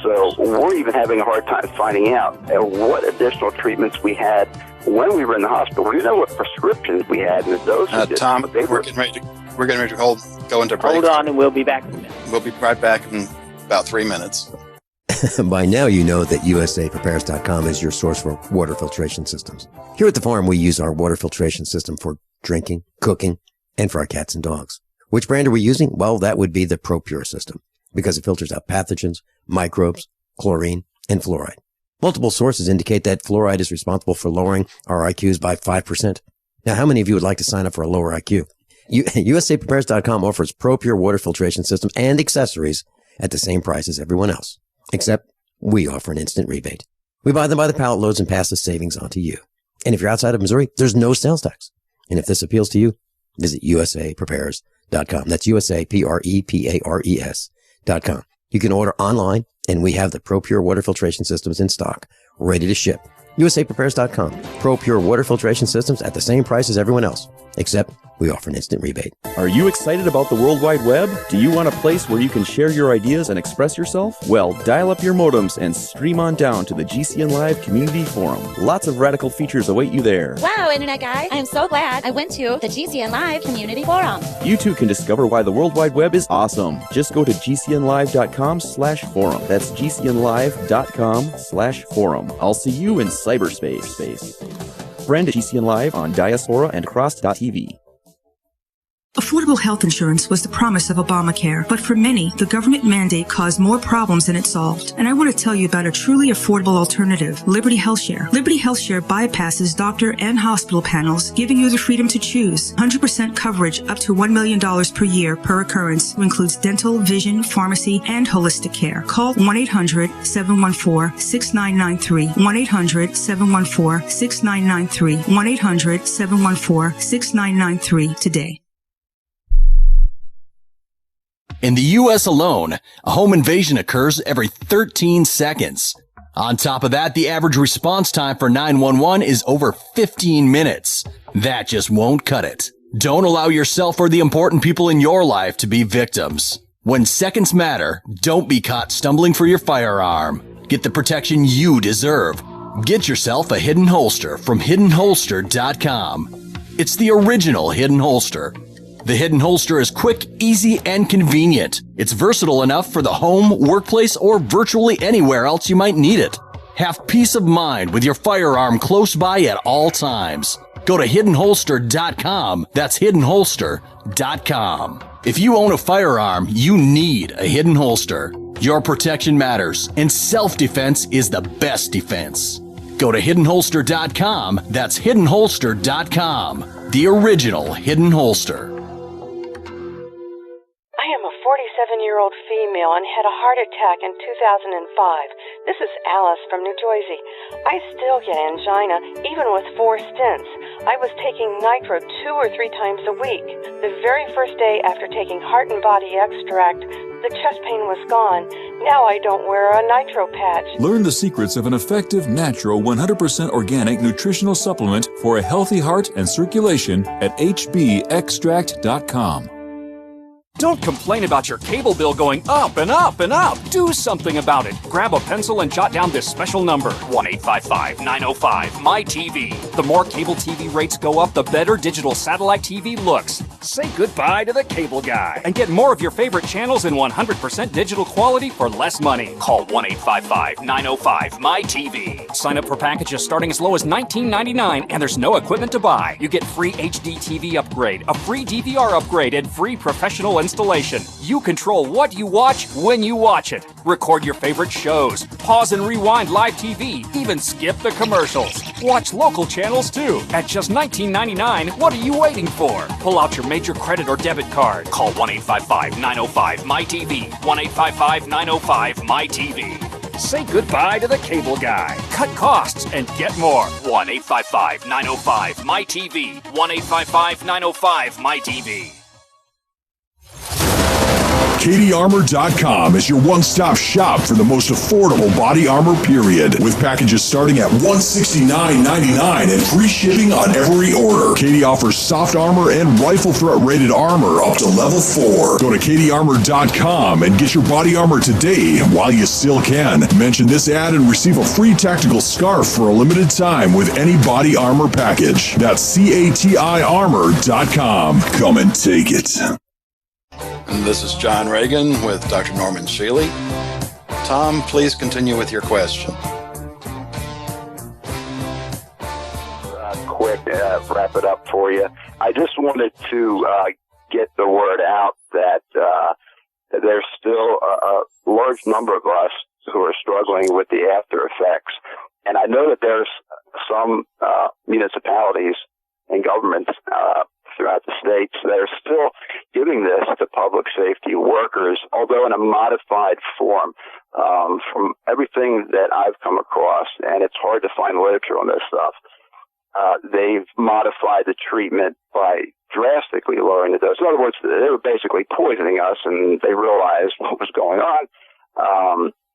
So we're even having a hard time finding out what additional treatments we had when we were in the hospital. We know what prescriptions we had and the doses. Tom, we're getting ready to go into break. Hold on, and we'll be back. We'll be right back in about 3 minutes. By now you know that USAPrepares.com is your source for water filtration systems. Here at the farm, we use our water filtration system for drinking, cooking, and for our cats and dogs. Which brand are we using? Well, that would be the ProPure system, because it filters out pathogens, microbes, chlorine, and fluoride. Multiple sources indicate that fluoride is responsible for lowering our IQs by 5%. Now, how many of you would like to sign up for a lower IQ? USAPrepares.com offers ProPure water filtration system and accessories at the same price as everyone else, except we offer an instant rebate. We buy them by the pallet loads and pass the savings on to you. And if you're outside of Missouri, there's no sales tax. And if this appeals to you, visit usaprepares.com. That's USAPREPARES.com. You can order online, and we have the ProPure water filtration systems in stock, ready to ship. usaprepares.com. ProPure water filtration systems at the same price as everyone else, except we offer an instant rebate. Are you excited about the World Wide Web? Do you want a place where you can share your ideas and express yourself? Well, dial up your modems and stream on down to the GCN Live Community Forum. Lots of radical features await you there. Wow, Internet guy, I am so glad I went to the GCN Live Community Forum. You too can discover why the World Wide Web is awesome. Just go to gcnlive.com/forum. That's gcnlive.com/forum. I'll see you in cyberspace. Friend GCN Live on Diaspora and Cross.tv. Affordable health insurance was the promise of Obamacare, but for many, the government mandate caused more problems than it solved. And I want to tell you about a truly affordable alternative, Liberty HealthShare. Liberty HealthShare bypasses doctor and hospital panels, giving you the freedom to choose. 100% coverage up to $1 million per year per occurrence, includes dental, vision, pharmacy, and holistic care. Call 1-800-714-6993. 1-800-714-6993. 1-800-714-6993 today. In the U.S. alone, a home invasion occurs every 13 seconds. On top of that, the average response time for 911 is over 15 minutes. That just won't cut it. Don't allow yourself or the important people in your life to be victims. When seconds matter, don't be caught stumbling for your firearm. Get the protection you deserve. Get yourself a hidden holster from hiddenholster.com. It's the original hidden holster. The hidden holster is quick, easy, and convenient. It's versatile enough for the home, workplace, or virtually anywhere else you might need it. Have peace of mind with your firearm close by at all times. Go to hiddenholster.com. That's hiddenholster.com. If you own a firearm, you need a hidden holster. Your protection matters, and self-defense is the best defense. Go to hiddenholster.com. That's hiddenholster.com. The original hidden holster. I am a 47-year-old female and had a heart attack in 2005. This is Alice from New Jersey. I still get angina, even with 4 stents. I was taking nitro 2 or 3 times a week. The very first day after taking Heart and Body Extract, the chest pain was gone. Now I don't wear a nitro patch. Learn the secrets of an effective, natural, 100% organic nutritional supplement for a healthy heart and circulation at hbextract.com. Don't complain about your cable bill going up and up and up. Do something about it. Grab a pencil and jot down this special number, 1-855-905-MY-TV. The more cable TV rates go up, the better digital satellite TV looks. Say goodbye to the cable guy and get more of your favorite channels in 100% digital quality for less money. Call 1-855-905-MY-TV. Sign up for packages starting as low as $19.99, and there's no equipment to buy. You get free HD TV upgrade, a free DVR upgrade, and free professional installation. You control what you watch when you watch it. Record your favorite shows, pause and rewind live TV, even skip the commercials. Watch local channels too. At just $19.99, what are you waiting for? Pull out your major credit or debit card. Call 1-855-905-MY-TV. 1-855-905-MY-TV. Say goodbye to the cable guy. Cut costs and get more. 1-855-905-MY-TV. 1-855-905-MY-TV. KDArmor.com is your one-stop shop for the most affordable body armor, period. With packages starting at $169.99 and free shipping on every order. KD offers soft armor and rifle threat rated armor up to level 4. Go to KDArmor.com and get your body armor today while you still can. Mention this ad and receive a free tactical scarf for a limited time with any body armor package. That's CATIarmor.com. Come and take it. And this is John Regan with Dr. Norman Shealy. Tom, please continue with your question. Quick, wrap it up for you. I just wanted to get the word out that there's still a large number of us who are struggling with the after effects. And I know that there's some municipalities and governments throughout the states that are still giving this to public safety workers, although in a modified form. From everything that I've come across, and it's hard to find literature on this stuff, they've modified the treatment by drastically lowering the dose. In other words, they were basically poisoning us, and they realized what was going on.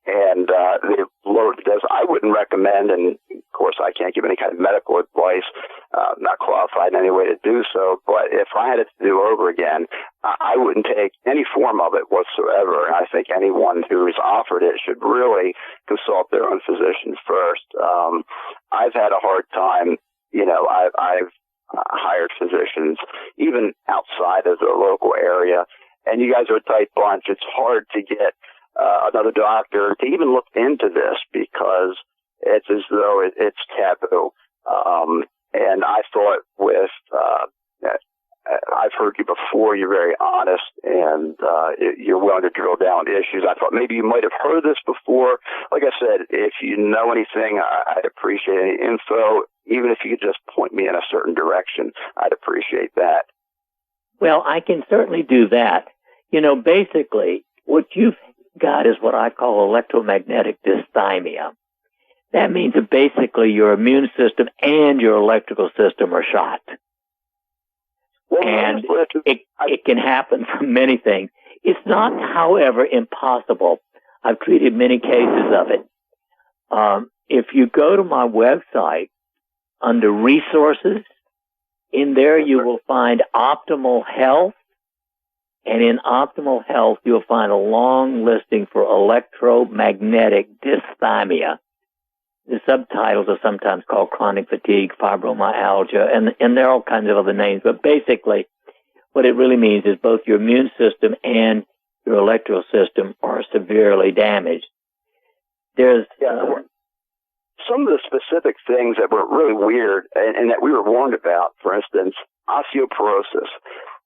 And they've lowered the dose. I wouldn't recommend, and of course I can't give any kind of medical advice, I'm not qualified in any way to do so, but if I had it to do over again, I wouldn't take any form of it whatsoever. And I think anyone who is offered it should really consult their own physician first. I've had a hard time, I've hired physicians, even outside of the local area, and you guys are a tight bunch. It's hard to get another doctor to even look into this because it's as though it's taboo. And I thought I've heard you before, you're very honest and you're willing to drill down issues. I thought maybe you might have heard this before. Like I said, if you know anything, I'd appreciate any info. Even if you could just point me in a certain direction, I'd appreciate that. Well, I can certainly do that. Basically, what you've got is what I call electromagnetic dysthymia. That means that basically your immune system and your electrical system are shot. And it can happen from many things. It's not, however, impossible. I've treated many cases of it. If you go to my website, under resources, in there you will find optimal health. And in optimal health, you'll find a long listing for electromagnetic dysthymia. The subtitles are sometimes called chronic fatigue, fibromyalgia, and there are all kinds of other names. But basically, what it really means is both your immune system and your electrical system are severely damaged. There's some of the specific things that were really weird and that we were warned about. For instance, osteoporosis.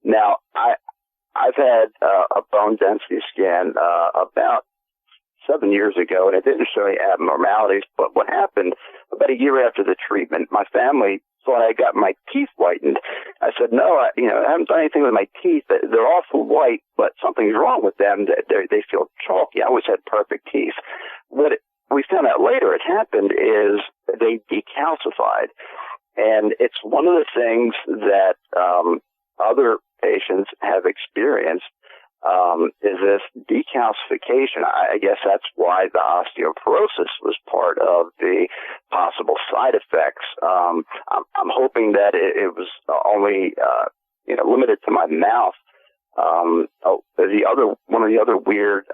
Now, I've had a bone density scan about 7 years ago, and it didn't show any abnormalities. But what happened about a year after the treatment, my family thought I got my teeth whitened. I said, no, I haven't done anything with my teeth. They're awful white, but something's wrong with them. They feel chalky. I always had perfect teeth. What we found out later had happened is they decalcified. And it's one of the things that other patients have experienced is this decalcification. I guess that's why the osteoporosis was part of the possible side effects. I'm hoping that it was only limited to my mouth. One of the other weird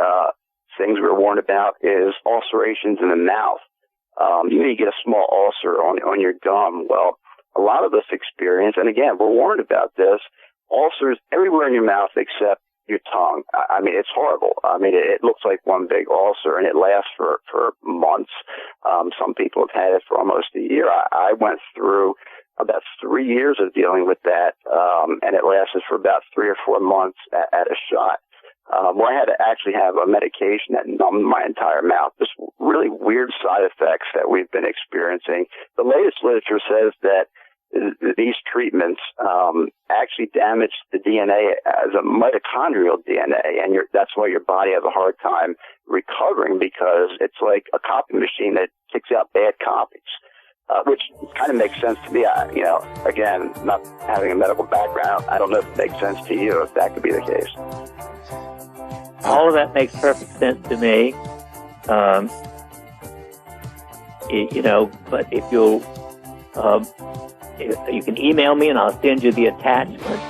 things we were warned about is ulcerations in the mouth. You get a small ulcer on your gum. Well, a lot of us experience, and again, we're warned about this, ulcers everywhere in your mouth except your tongue. I mean, it's horrible. I mean, it looks like one big ulcer, and it lasts for months. Some people have had it for almost a year. I went through about 3 years of dealing with that, and it lasted for about 3 or 4 months at a shot, where I had to actually have a medication that numbed my entire mouth. Just really weird side effects that we've been experiencing. The latest literature says that these treatments actually damage the DNA as a mitochondrial DNA, and that's why your body has a hard time recovering, because it's like a copy machine that kicks out bad copies, which kind of makes sense to me. Again, not having a medical background, I don't know if it makes sense to you, if that could be the case. All of that makes perfect sense to me. But if you'll... you can email me and I'll send you the attachment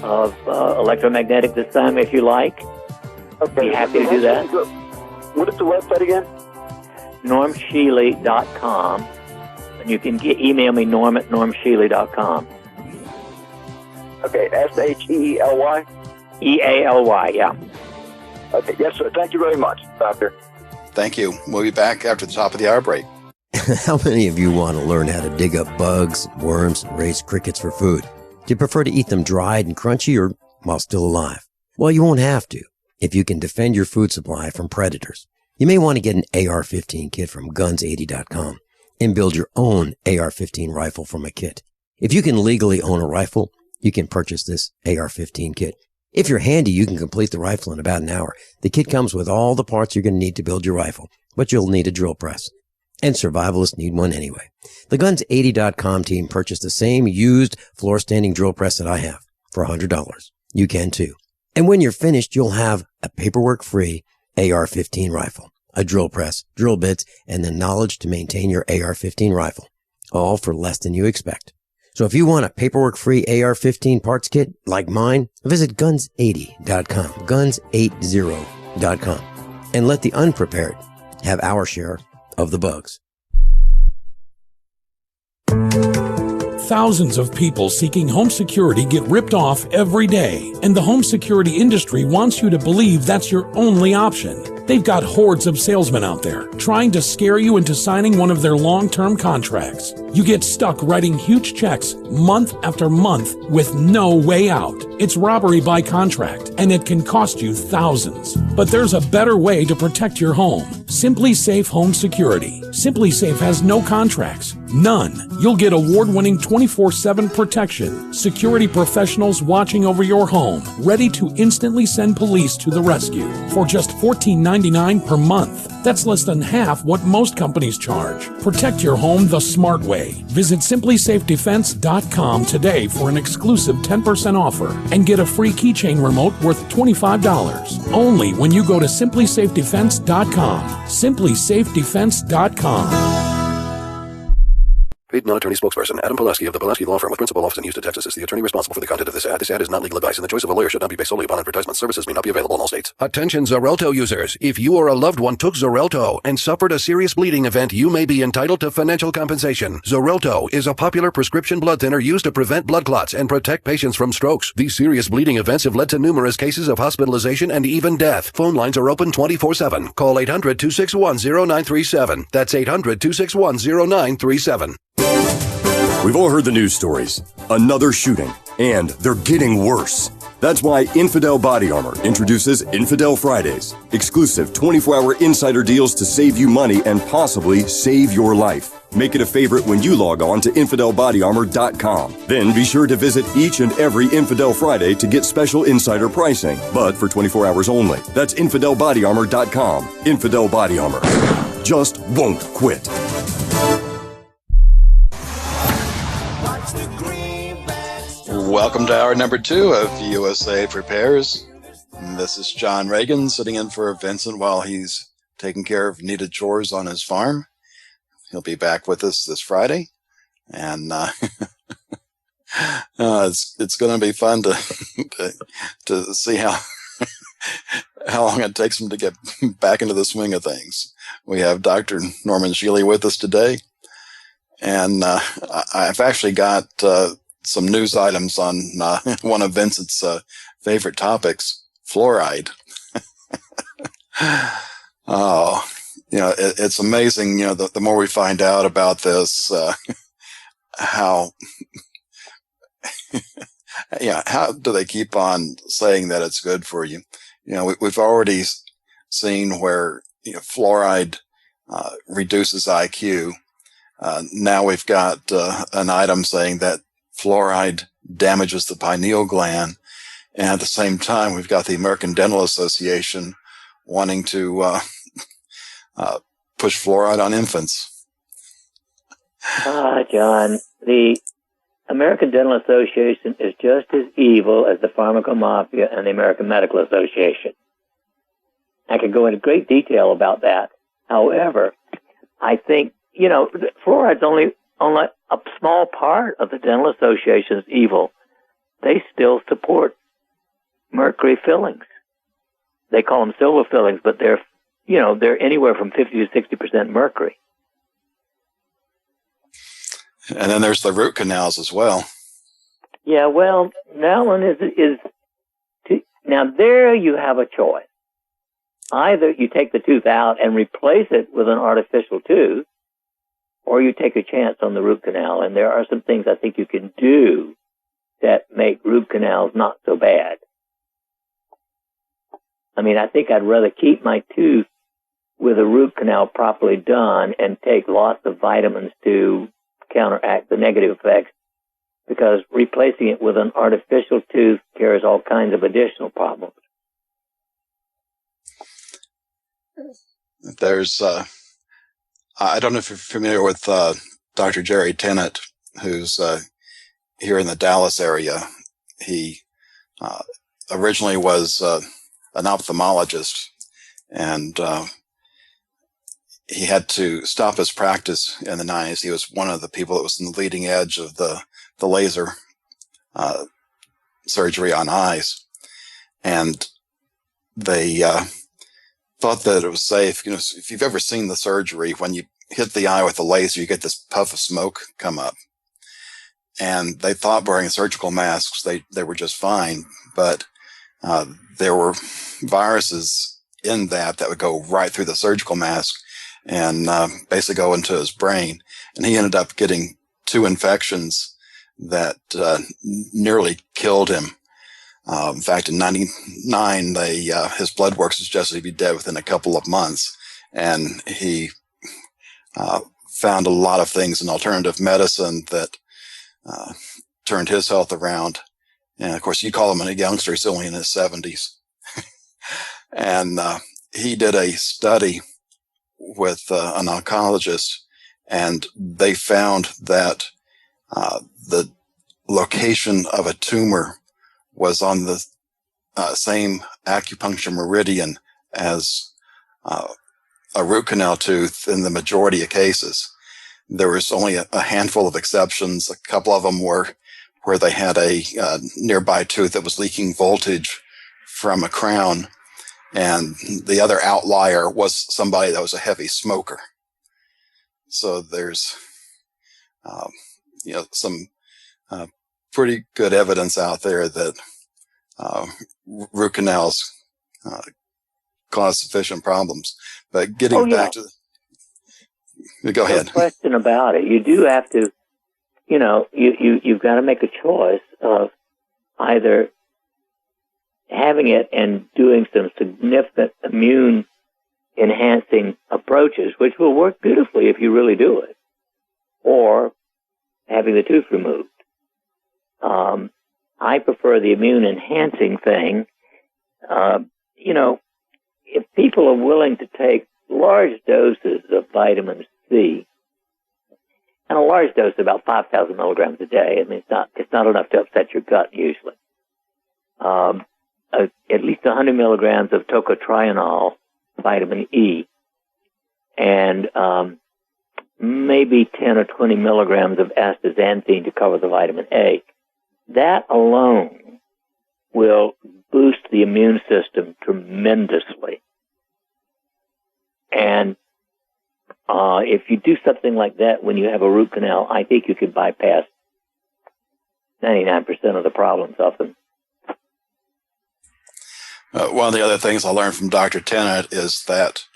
of electromagnetic dysthymia if you like. Okay. Be happy to do that. What is the website again? normshealy.com. And you can email me, norm at normshealy.com. Okay, SHEELY? EALY, yeah. Okay, yes, sir. Thank you very much, Doctor. Thank you. We'll be back after the top of the hour break. How many of you want to learn how to dig up bugs, worms, and raise crickets for food? Do you prefer to eat them dried and crunchy or while still alive? Well, you won't have to if you can defend your food supply from predators. You may want to get an AR-15 kit from guns80.com and build your own AR-15 rifle from a kit. If you can legally own a rifle, you can purchase this AR-15 kit. If you're handy, you can complete the rifle in about an hour. The kit comes with all the parts you're going to need to build your rifle, but you'll need a drill press. And survivalists need one anyway. The Guns80.com team purchased the same used floor-standing drill press that I have for $100. You can too. And when you're finished, you'll have a paperwork-free AR-15 rifle, a drill press, drill bits, and the knowledge to maintain your AR-15 rifle, all for less than you expect. So if you want a paperwork-free AR-15 parts kit like mine, visit guns80.com, guns80.com, and let the unprepared have our share of the bugs. Thousands of people seeking home security get ripped off every day, and the home security industry wants you to believe that's your only option. They've got hordes of salesmen out there trying to scare you into signing one of their long-term contracts. You get stuck writing huge checks month after month with no way out. It's robbery by contract, and it can cost you thousands. But there's a better way to protect your home. Simply Safe Home Security. Simply Safe has no contracts. None. You'll get award-winning 24/7 protection. Security professionals watching over your home, ready to instantly send police to the rescue for just $14.99 per month. That's less than half what most companies charge. Protect your home the smart way. Visit simplysafedefense.com today for an exclusive 10% offer and get a free keychain remote worth $25. Only when you go to simplysafedefense.com. simplysafedefense.com. Paid non-attorney spokesperson Adam Pulaski of the Pulaski Law Firm with principal office in Houston, Texas is the attorney responsible for the content of this ad. This ad is not legal advice, and the choice of a lawyer should not be based solely upon advertisement. Services may not be available in all states. Attention Xarelto users. If you or a loved one took Xarelto and suffered a serious bleeding event, you may be entitled to financial compensation. Xarelto is a popular prescription blood thinner used to prevent blood clots and protect patients from strokes. These serious bleeding events have led to numerous cases of hospitalization and even death. Phone lines are open 24/7. Call 800-261-0937. That's 800-261-0937. We've all heard the news stories. Another shooting, and they're getting worse. That's why Infidel Body Armor introduces Infidel Fridays, exclusive 24-hour insider deals to save you money and possibly save your life. Make it a favorite when you log on to InfidelBodyArmor.com. Then be sure to visit each and every Infidel Friday to get special insider pricing, but for 24 hours only. That's InfidelBodyArmor.com. Infidel Body Armor. Just won't quit. Welcome to hour number 2 of USA Prepares. This is John Regan sitting in for Vincent while he's taking care of needed chores on his farm. He'll be back with us this Friday, and it's going to be fun to see how long it takes him to get back into the swing of things. We have Dr. Norman Shealy with us today, and I've actually got some news items on one of Vincent's favorite topics, fluoride. Oh, it's amazing, the more we find out about this, how do they keep on saying that it's good for you? We've already seen where fluoride reduces IQ. Now we've got an item saying that fluoride damages the pineal gland. And at the same time, we've got the American Dental Association wanting to push fluoride on infants. John, the American Dental Association is just as evil as the Pharmacomafia and the American Medical Association. I could go into great detail about that. However, I think, fluoride's only a small part of the Dental Association's evil. They still support mercury fillings. They call them silver fillings, but they're anywhere from 50 to 60% mercury. And then there's the root canals as well. Yeah, well, that one now there you have a choice. Either you take the tooth out and replace it with an artificial tooth, or you take a chance on the root canal. And there are some things I think you can do that make root canals not so bad. I mean, I think I'd rather keep my tooth with a root canal properly done and take lots of vitamins to counteract the negative effects, because replacing it with an artificial tooth carries all kinds of additional problems. There's I don't know if you're familiar with Dr. Jerry Tennant, who's here in the Dallas area. He originally was an ophthalmologist, and he had to stop his practice in the 90s. He was one of the people that was in the leading edge of the laser surgery on eyes. And they thought that it was safe. You know, if you've ever seen the surgery, when you hit the eye with the laser, you get this puff of smoke come up. And they thought wearing surgical masks, they were just fine. But there were viruses in that would go right through the surgical mask and basically go into his brain. And he ended up getting 2 infections that nearly killed him. In fact, in 99, his blood work suggested he'd be dead within a couple of months. And he found a lot of things in alternative medicine that turned his health around. And of course, you call him a youngster, he's only in his 70s. And he did a study with an oncologist, and they found that the location of a tumor was on the same acupuncture meridian as a root canal tooth in the majority of cases. There was only a handful of exceptions. A couple of them were where they had a nearby tooth that was leaking voltage from a crown, and the other outlier was somebody that was a heavy smoker. So there's some pretty good evidence out there that root canals cause sufficient problems. But getting back to go ahead. No question about it. You do have to, you've got to make a choice of either having it and doing some significant immune enhancing approaches, which will work beautifully if you really do it, or having the tooth removed. I prefer the immune enhancing thing. If people are willing to take large doses of vitamin C, and a large dose is about 5,000 milligrams a day. I mean, it's not enough to upset your gut usually. At least 100 milligrams of tocotrienol, vitamin E, and maybe 10 or 20 milligrams of astaxanthine to cover the vitamin A. That alone will boost the immune system tremendously. And if you do something like that when you have a root canal, I think you could bypass 99% of the problems of them. One of the other things I learned from Dr. Tennant is that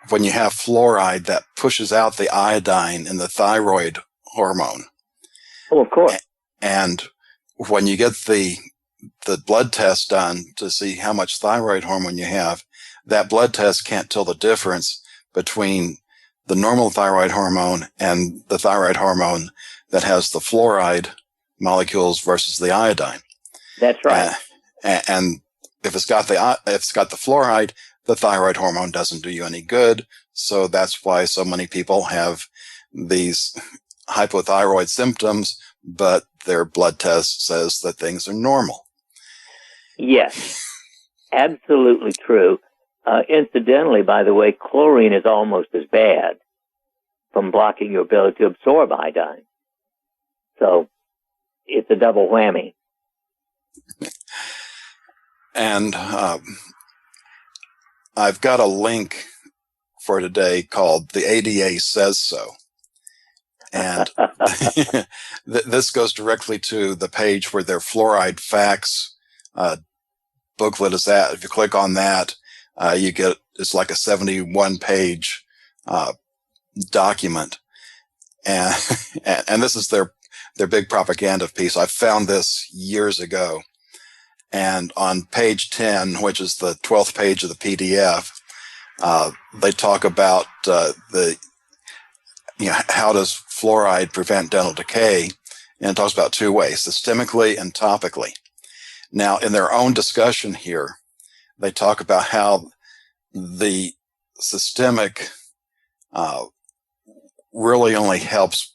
when you have fluoride, that pushes out the iodine in the thyroid hormone. Oh, of course. And when you get the blood test done to see how much thyroid hormone you have, that blood test can't tell the difference between the normal thyroid hormone and the thyroid hormone that has the fluoride molecules versus the iodine. That's right. And if it's got the fluoride, the thyroid hormone doesn't do you any good. So that's why so many people have these hypothyroid symptoms, but their blood test says that things are normal. Yes, absolutely true. Incidentally, by the way, chlorine is almost as bad from blocking your ability to absorb iodine. So it's a double whammy. And I've got a link for today called The ADA Says So. And this goes directly to the page where their fluoride facts booklet is at. If you click on that, you get, it's like a 71-page document. And this is their big propaganda piece. I found this years ago. And on page 10, which is the 12th page of the PDF, they talk about how does fluoride prevent dental decay? And it talks about 2 ways, systemically and topically. Now, in their own discussion here, they talk about how the systemic really only helps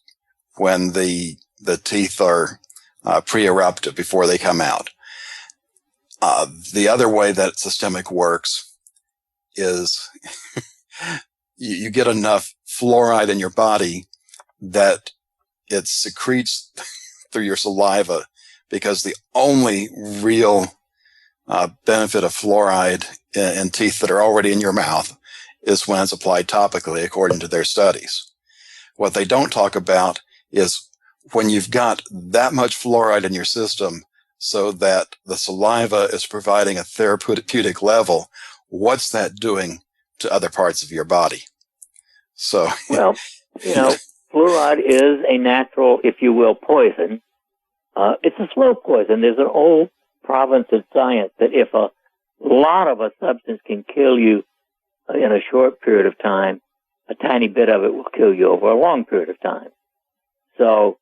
when the teeth are pre-eruptive before they come out. The other way that systemic works is you get enough fluoride in your body that it secretes through your saliva, because the only real benefit of fluoride in teeth that are already in your mouth is when it's applied topically, according to their studies. What they don't talk about is when you've got that much fluoride in your system so that the saliva is providing a therapeutic level, what's that doing to other parts of your body? So, well, fluoride is a natural, if you will, poison. It's a slow poison. There's an old province of science that if a lot of a substance can kill you in a short period of time, a tiny bit of it will kill you over a long period of time. So,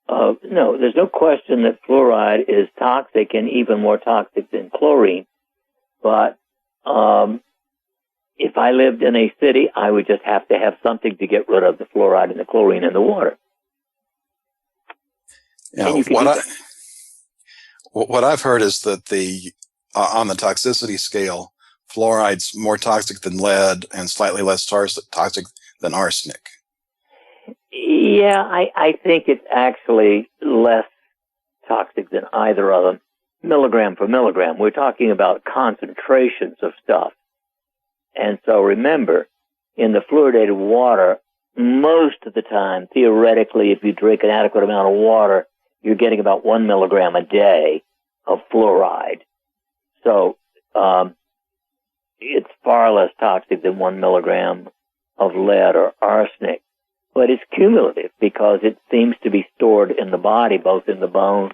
no, there's no question that fluoride is toxic and even more toxic than chlorine. But if I lived in a city, I would just have to have something to get rid of the fluoride and the chlorine in the water. What I've heard is that on the toxicity scale, fluoride's more toxic than lead and slightly less toxic than arsenic. Yeah, I think it's actually less toxic than either of them, milligram for milligram. We're talking about concentrations of stuff. And so remember, in the fluoridated water, most of the time, theoretically, if you drink an adequate amount of water, you're getting about 1 milligram a day of fluoride. So it's far less toxic than 1 milligram of lead or arsenic. But it's cumulative because it seems to be stored in the body, both in the bone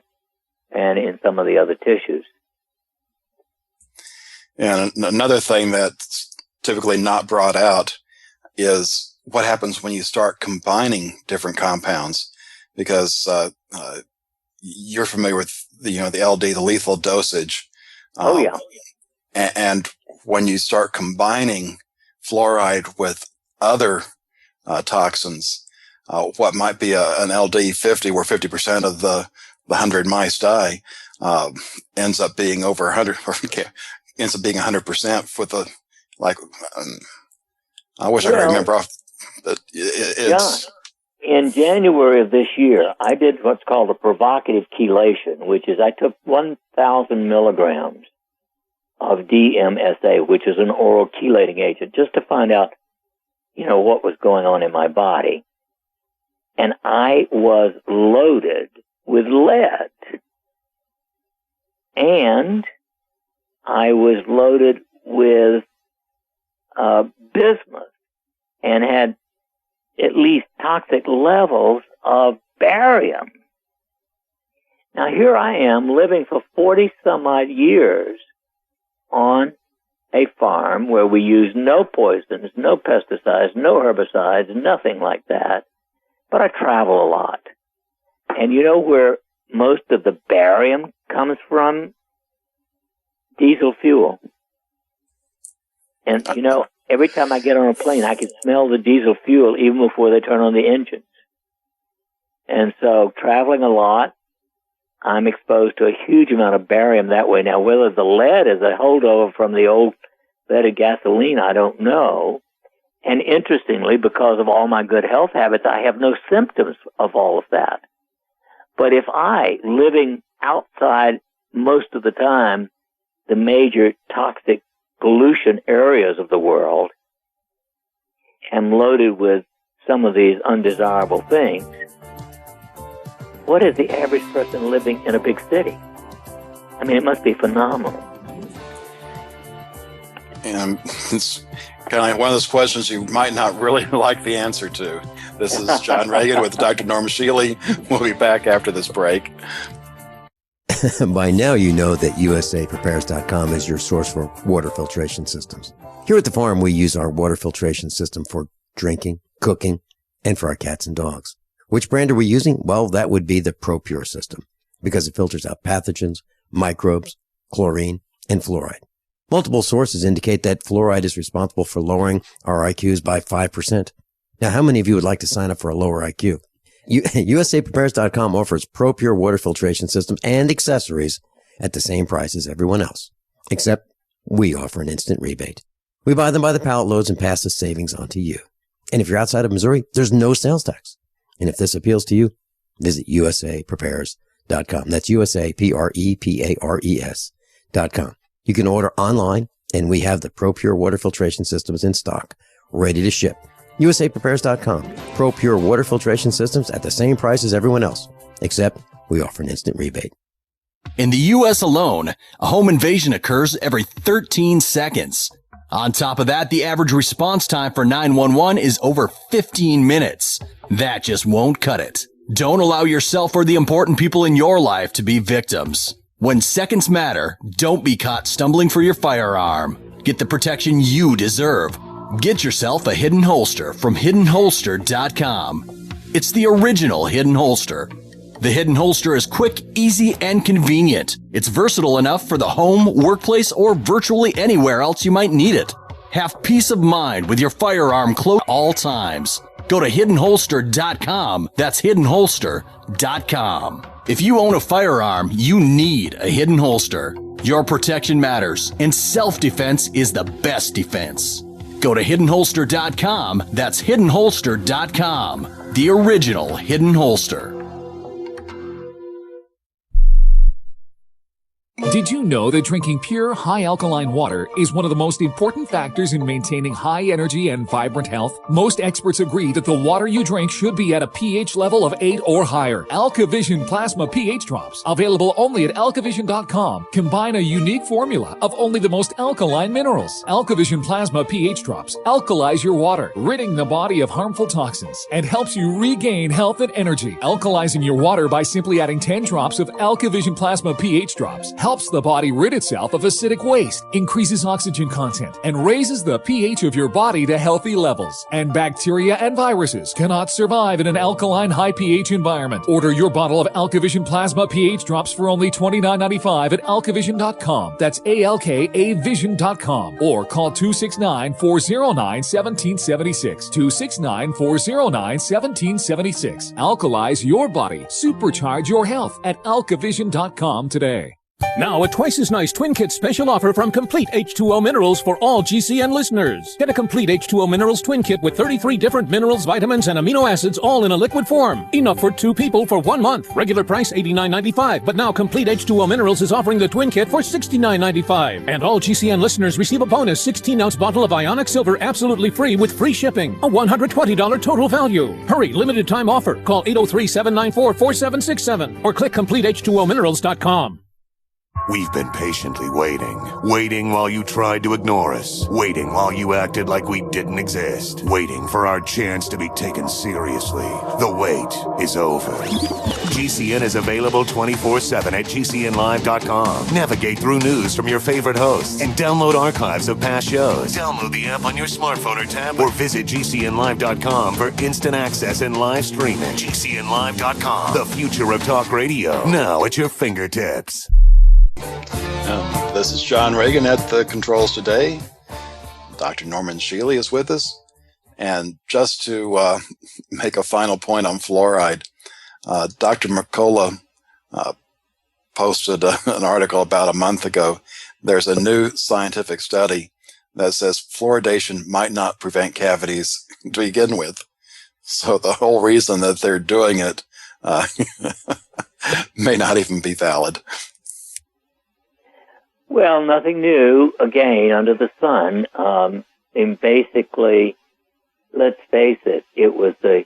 and in some of the other tissues. And another thing that's typically not brought out is what happens when you start combining different compounds, because you're familiar with the LD, the lethal dosage. Oh yeah. And when you start combining fluoride with other toxins, what might be an LD 50, where 50% of the 100 mice die, ends up being over 100, or ends up being 100% with I wish I could remember off, but it's... In January of this year, I did what's called a provocative chelation, which is I took 1,000 milligrams of DMSA, which is an oral chelating agent, just to find out, what was going on in my body. And I was loaded with lead. And I was loaded with bismuth and had at least toxic levels of barium. Now here I am living for 40 some odd years on a farm where we use no poisons, no pesticides, no herbicides, nothing like that. But I travel a lot. And you know where most of the barium comes from? Diesel fuel. And every time I get on a plane, I can smell the diesel fuel even before they turn on the engines. And so traveling a lot, I'm exposed to a huge amount of barium that way. Now, whether the lead is a holdover from the old leaded gasoline, I don't know. And interestingly, because of all my good health habits, I have no symptoms of all of that. But if I, living outside most of the time, the major toxic pollution areas of the world, am loaded with some of these undesirable things, what is the average person living in a big city? I mean, it must be phenomenal. And it's kind of one of those questions you might not really like the answer to. This is John Regan with Dr. Norma Shealy. We'll be back after this break. By now, you know that USAPrepares.com is your source for water filtration systems. Here at the farm, we use our water filtration system for drinking, cooking, and for our cats and dogs. Which brand are we using? Well, that would be the ProPure system, because it filters out pathogens, microbes, chlorine, and fluoride. Multiple sources indicate that fluoride is responsible for lowering our IQs by 5%. Now, how many of you would like to sign up for a lower IQ? USAPrepares.com offers ProPure water filtration systems and accessories at the same price as everyone else, except we offer an instant rebate. We buy them by the pallet loads and pass the savings on to you. And if you're outside of Missouri, there's no sales tax. And if this appeals to you, visit USAPrepares.com. That's USAPrepares.com. You can order online, and we have the ProPure water filtration systems in stock, ready to ship. USAPrepares.com. ProPure water filtration systems at the same price as everyone else, except we offer an instant rebate. In the U.S. alone, a home invasion occurs every 13 seconds. On top of that, the average response time for 911 is over 15 minutes. That just won't cut it. Don't allow yourself or the important people in your life to be victims. When seconds matter, don't be caught stumbling for your firearm. Get the protection you deserve. Get yourself a hidden holster from hiddenholster.com. It's the original hidden holster. The hidden holster is quick, easy, and convenient. It's versatile enough for the home, workplace, or virtually anywhere else you might need it. Have peace of mind with your firearm closed at all times. Go to hiddenholster.com. That's hiddenholster.com. If you own a firearm, you need a hidden holster. Your protection matters, and self-defense is the best defense. Go to hiddenholster.com. That's hiddenholster.com. The original hidden holster. Did you know that drinking pure, high-alkaline water is one of the most important factors in maintaining high energy and vibrant health? Most experts agree that the water you drink should be at a pH level of 8 or higher. AlkaVision Plasma pH Drops, available only at alkavision.com, combine a unique formula of only the most alkaline minerals. AlkaVision Plasma pH Drops alkalize your water, ridding the body of harmful toxins, and helps you regain health and energy. Alkalizing your water by simply adding 10 drops of AlkaVision Plasma pH Drops helps the body rid itself of acidic waste, increases oxygen content, and raises the pH of your body to healthy levels. And bacteria and viruses cannot survive in an alkaline high pH environment. Order your bottle of AlkaVision Plasma pH Drops for only $29.95 at alkavision.com. That's ALKAvision.com. Or call 269-409-1776. 269-409-1776. Alkalize your body. Supercharge your health at alkavision.com today. Now, a twice as nice Twin Kit special offer from Complete H2O Minerals for all GCN listeners. Get a Complete H2O Minerals Twin Kit with 33 different minerals, vitamins, and amino acids all in a liquid form. Enough for 2 people for 1 month. Regular price $89.95, but now Complete H2O Minerals is offering the Twin Kit for $69.95. And all GCN listeners receive a bonus 16-ounce bottle of Ionic Silver absolutely free with free shipping. A $120 total value. Hurry, limited time offer. Call 803-794-4767 or click CompleteH2OMinerals.com. We've been patiently waiting while you tried to ignore us, waiting while you acted like we didn't exist, waiting for our chance to be taken seriously. The wait is over. GCN is available 24/7 at GCNlive.com. Navigate through news from your favorite hosts and download archives of past shows. Download the app on your smartphone or tablet or visit GCNlive.com for instant access and live streaming. GCNlive.com, the future of talk radio, now at your fingertips. This is John Regan at the controls today. Dr. Norman Shealy is with us. And just to make a final point on fluoride, Dr. McCullough posted an article about a month ago. There's a new scientific study that says fluoridation might not prevent cavities to begin with. So the whole reason that they're doing it may not even be valid. Well, nothing new, again, under the sun. And basically, let's face it, it was the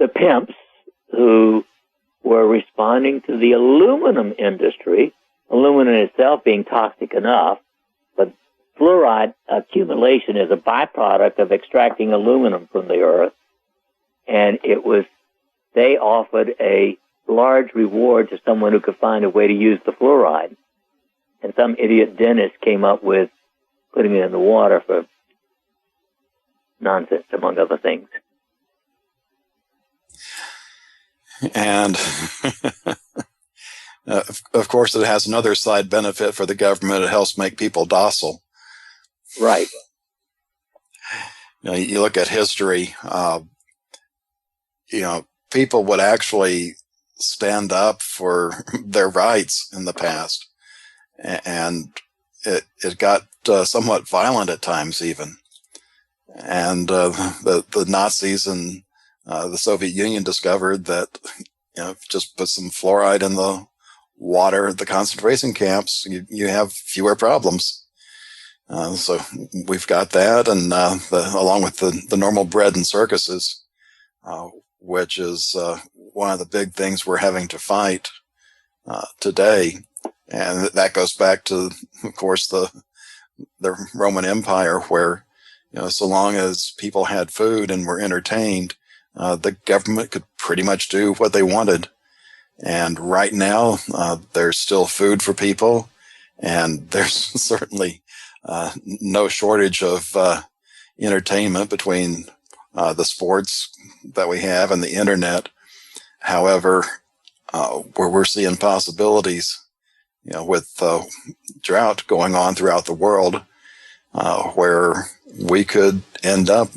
pimps who were responding to the aluminum industry, aluminum itself being toxic enough, but fluoride accumulation is a byproduct of extracting aluminum from the earth. And they offered a large reward to someone who could find a way to use the fluoride. And some idiot dentist came up with putting it in the water for nonsense, among other things. And, of course, it has another side benefit for the government. It helps make people docile. Right. You look at history. people would actually stand up for their rights in the past. And it got somewhat violent at times even. And the Nazis and the Soviet Union discovered that, just put some fluoride in the water at the concentration camps, you have fewer problems. So we've got that, and along with the normal bread and circuses, which is one of the big things we're having to fight today. And that goes back to, of course, the Roman Empire, where, so long as people had food and were entertained, the government could pretty much do what they wanted. And right now, there's still food for people, and there's certainly no shortage of entertainment between the sports that we have and the internet. However, where we're seeing possibilities, with drought going on throughout the world, where we could end up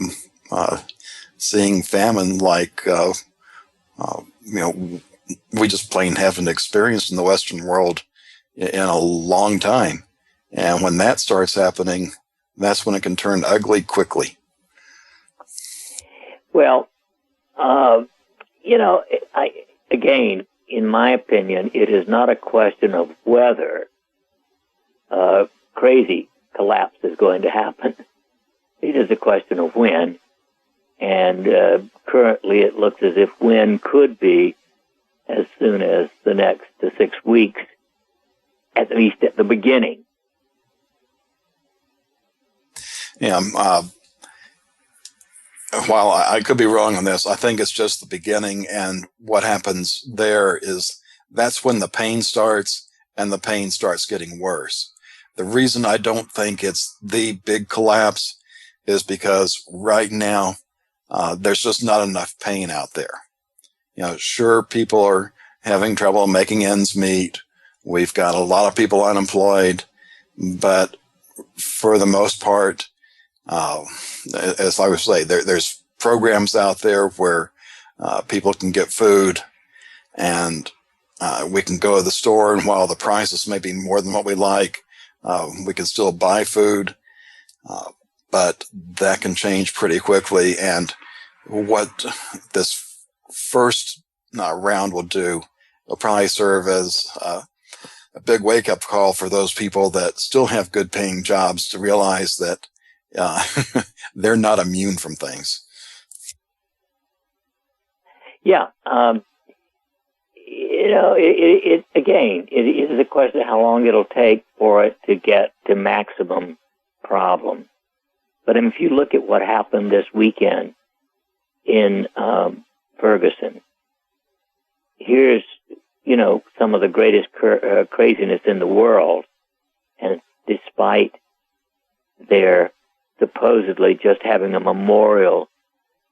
seeing famine like, we just plain haven't experienced in the Western world in a long time. And when that starts happening, that's when it can turn ugly quickly. Well, again, in my opinion, it is not a question of whether crazy collapse is going to happen. It is a question of when. And currently it looks as if when could be as soon as the next 6 weeks, at least at the beginning. Yeah, while I could be wrong on this, I think it's just the beginning, and what happens there is that's when the pain starts, and the pain starts getting worse. The reason I don't think it's the big collapse is because right now there's just not enough pain out there. Sure, people are having trouble making ends meet. We've got a lot of people unemployed, but for the most part, as I would say, there's programs out there where people can get food, and we can go to the store, and while the prices may be more than what we like, we can still buy food, but that can change pretty quickly. And what this first round will do, it'll probably serve as a big wake-up call for those people that still have good paying jobs to realize that they're not immune from things. Yeah. It is a question of how long it'll take for it to get to maximum problem. But if you look at what happened this weekend in Ferguson, here's, some of the greatest craziness in the world. And despite their supposedly just having a memorial,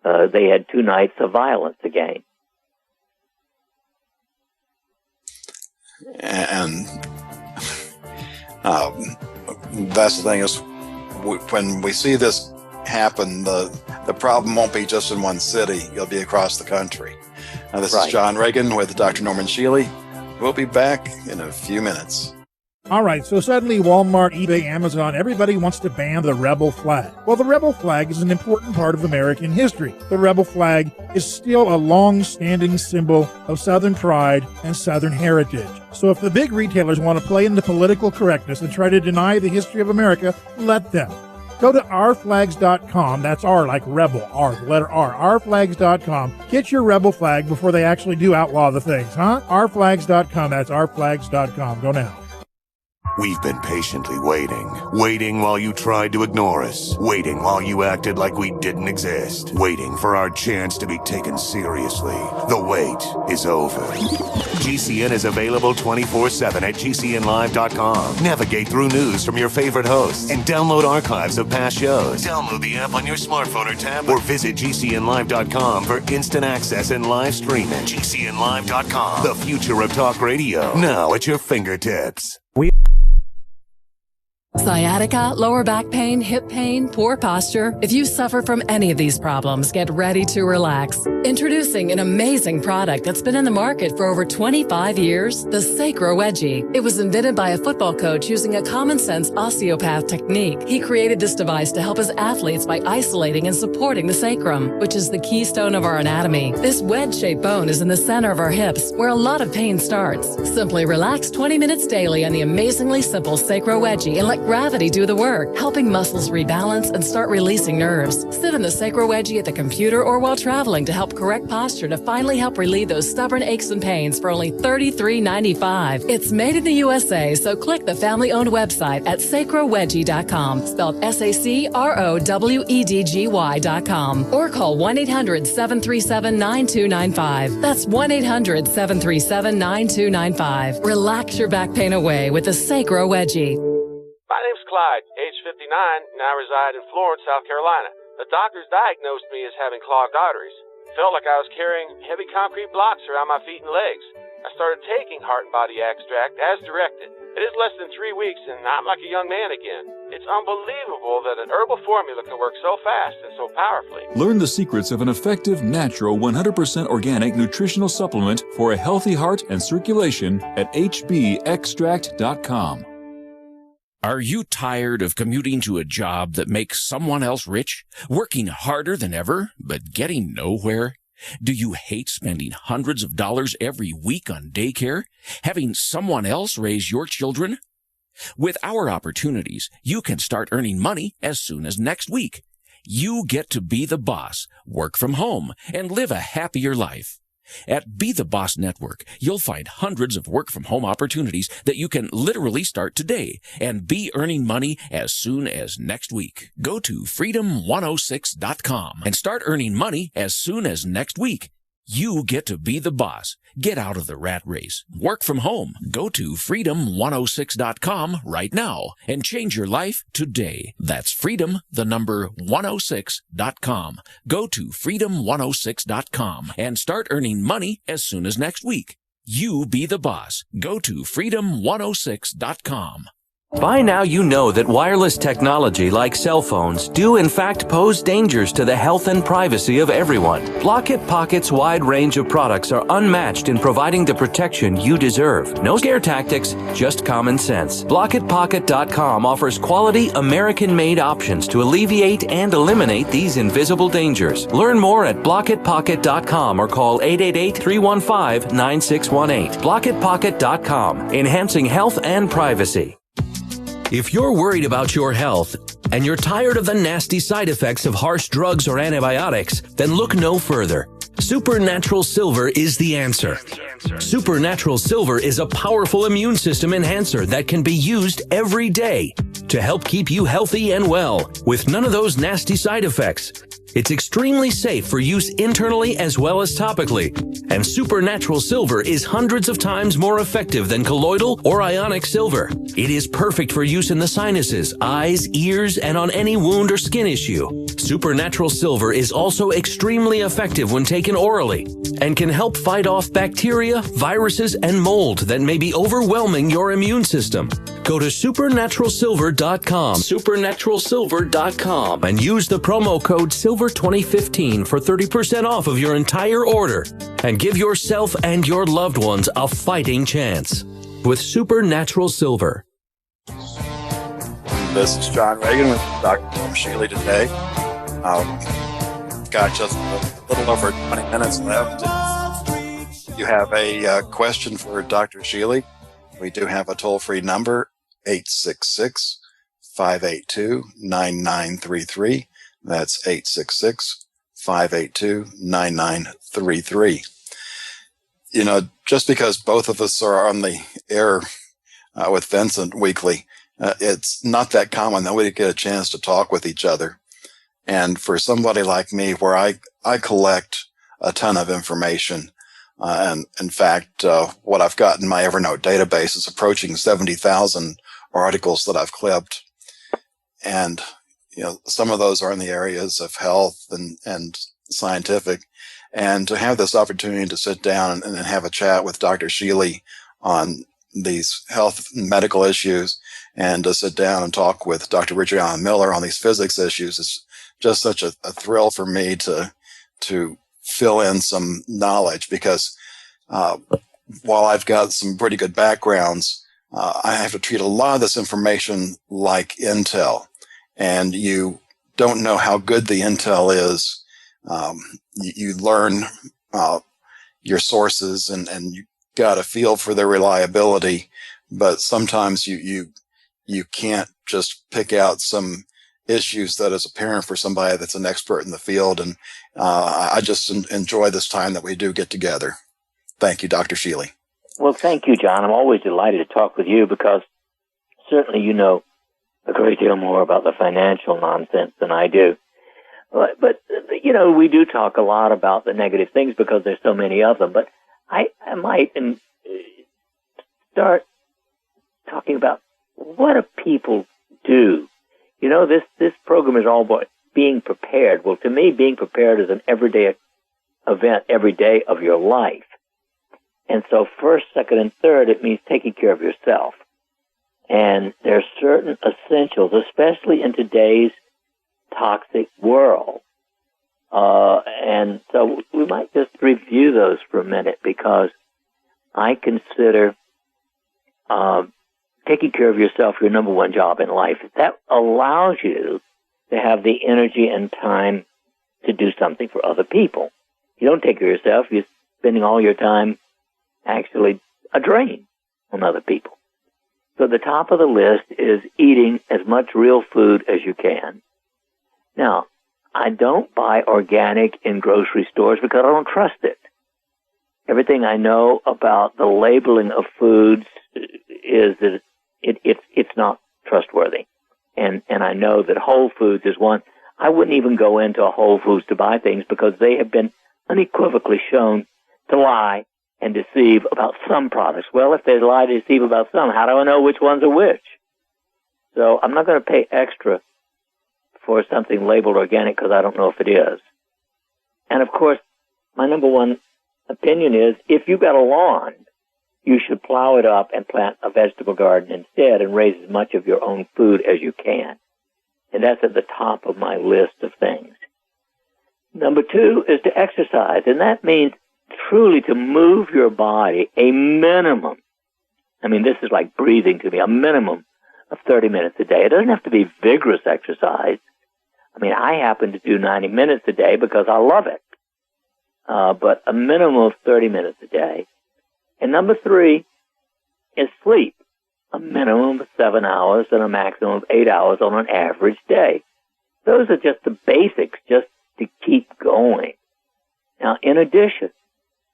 they had 2 nights of violence again. And that's the thing is, when we see this happen, the problem won't be just in one city. It'll be across the country. Now, this is John Regan with Dr. Norman Shealy. We'll be back in a few minutes. All right, so suddenly Walmart, eBay, Amazon, everybody wants to ban the rebel flag. Well, the rebel flag is an important part of American history. The rebel flag is still a long-standing symbol of Southern pride and Southern heritage. So if the big retailers want to play into political correctness and try to deny the history of America, let them. Go to ourflags.com, that's R like rebel, R, the letter R, ourflags.com. Get your rebel flag before they actually do outlaw the things, huh? Ourflags.com, that's ourflags.com. Go now. We've been patiently waiting while you tried to ignore us, waiting while you acted like we didn't exist, waiting for our chance to be taken seriously. The wait is over. GCN is available 24/7 at GCNlive.com. Navigate through news from your favorite hosts and download archives of past shows. Download the app on your smartphone or tablet, or visit GCNlive.com for instant access and live streaming. GCNlive.com, the future of talk radio, now at your fingertips. Sciatica, lower back pain, hip pain, poor posture. If you suffer from any of these problems, get ready to relax. Introducing an amazing product that's been in the market for over 25 years, the Sacro Wedgie. It was invented by a football coach using a common sense osteopath technique. He created this device to help his athletes by isolating and supporting the sacrum, which is the keystone of our anatomy. This wedge-shaped bone is in the center of our hips, where a lot of pain starts. Simply relax 20 minutes daily on the amazingly simple Sacro Wedgie and let gravity do the work, helping muscles rebalance and start releasing nerves. Sit in the Sacro Wedgie at the computer or while traveling to help correct posture to finally help relieve those stubborn aches and pains for only $33.95. It's made in the USA, so click the family-owned website at sacrowedgie.com, spelled SACROWEDGY.com, or call 1-800-737-9295. That's 1-800-737-9295. Relax your back pain away with the Sacro Wedgie. My name's Clyde, age 59, and I reside in Florence, South Carolina. The doctors diagnosed me as having clogged arteries. Felt like I was carrying heavy concrete blocks around my feet and legs. I started taking Heart and Body Extract as directed. It is less than 3 weeks, and I'm like a young man again. It's unbelievable that an herbal formula can work so fast and so powerfully. Learn the secrets of an effective, natural, 100% organic nutritional supplement for a healthy heart and circulation at hbextract.com. Are you tired of commuting to a job that makes someone else rich, working harder than ever, but getting nowhere? Do you hate spending hundreds of dollars every week on daycare, having someone else raise your children? With our opportunities, you can start earning money as soon as next week. You get to be the boss, work from home, and live a happier life. At Be the Boss Network, you'll find hundreds of work-from-home opportunities that you can literally start today and be earning money as soon as next week. Go to freedom106.com and start earning money as soon as next week. You get to be the boss. Get out of the rat race. Work from home. Go to freedom106.com right now and change your life today. That's freedom, the number 106.com. Go to freedom106.com and start earning money as soon as next week. You be the boss. Go to freedom106.com. By now you know that wireless technology like cell phones do in fact pose dangers to the health and privacy of everyone. Blockit Pocket's wide range of products are unmatched in providing the protection you deserve. No scare tactics, just common sense. BlockitPocket.com offers quality American-made options to alleviate and eliminate these invisible dangers. Learn more at BlockitPocket.com or call 888-315-9618. BlockitPocket.com, enhancing health and privacy. If you're worried about your health and you're tired of the nasty side effects of harsh drugs or antibiotics, then look no further. Supernatural Silver is the answer. Supernatural Silver is a powerful immune system enhancer that can be used every day to help keep you healthy and well with none of those nasty side effects. It's extremely safe for use internally as well as topically, and Supernatural Silver is hundreds of times more effective than colloidal or ionic silver. It is perfect for use in the sinuses, eyes, ears, and on any wound or skin issue. Supernatural Silver is also extremely effective when taken orally and can help fight off bacteria, viruses, and mold that may be overwhelming your immune system. Go to supernaturalsilver.com, supernaturalsilver.com, and use the promo code SILVER2015 for 30% off of your entire order, and give yourself and your loved ones a fighting chance with Supernatural Silver. This is John Regan with Dr. Shealy today. Got just a little over 20 minutes left. If you have a question for Dr. Shealy, we do have a toll-free number, 866-582-9933. That's 866-582-9933. You know, just because both of us are on the air with Vincent weekly, it's not that common that we get a chance to talk with each other. And for somebody like me, where I collect a ton of information, and in fact, what I've got in my Evernote database is approaching 70,000 articles that I've clipped. And, you know, some of those are in the areas of health and scientific. And to have this opportunity to sit down and have a chat with Dr. Shealy on these health and medical issues, and to sit down and talk with Dr. Richard Allen Miller on these physics issues is just such a thrill for me to fill in some knowledge, because while I've got some pretty good backgrounds, I have to treat a lot of this information like intel, and you don't know how good the intel is. You learn your sources, and you got a feel for their reliability, but sometimes you can't just pick out some issues that is apparent for somebody that's an expert in the field. And I just enjoy this time that we do get together. Thank you, Dr. Shealy. Well, thank you, John. I'm always delighted to talk with you, because certainly you know a great deal more about the financial nonsense than I do. But you know, we do talk a lot about the negative things because there's so many of them. But I might start talking about what do people do. You know, this program is all about being prepared. Well, to me, being prepared is an everyday event every day of your life. And so first, second, and third, it means taking care of yourself. And there are certain essentials, especially in today's toxic world. And so we might just review those for a minute, because I consider taking care of yourself your number one job in life. That allows you to have the energy and time to do something for other people. You don't take care of yourself, you're spending all your time actually a drain on other people. So the top of the list is eating as much real food as you can. Now, I don't buy organic in grocery stores because I don't trust it. Everything I know about the labeling of foods is that it's not trustworthy. And I know that Whole Foods is one. I wouldn't even go into a Whole Foods to buy things, because they have been unequivocally shown to lie and deceive about some products. Well, if they lie to deceive about some, how do I know which ones are which? So I'm not going to pay extra for something labeled organic because I don't know if it is. And of course, my number one opinion is, if you've got a lawn, you should plow it up and plant a vegetable garden instead and raise as much of your own food as you can. And that's at the top of my list of things. Number two is to exercise, and that means truly to move your body a minimum. I mean, this is like breathing to me, a minimum of 30 minutes a day. It doesn't have to be vigorous exercise. I mean, I happen to do 90 minutes a day because I love it. But a minimum of 30 minutes a day. And number three is sleep. A minimum of 7 hours and a maximum of 8 hours on an average day. Those are just the basics, just to keep going. Now, in addition,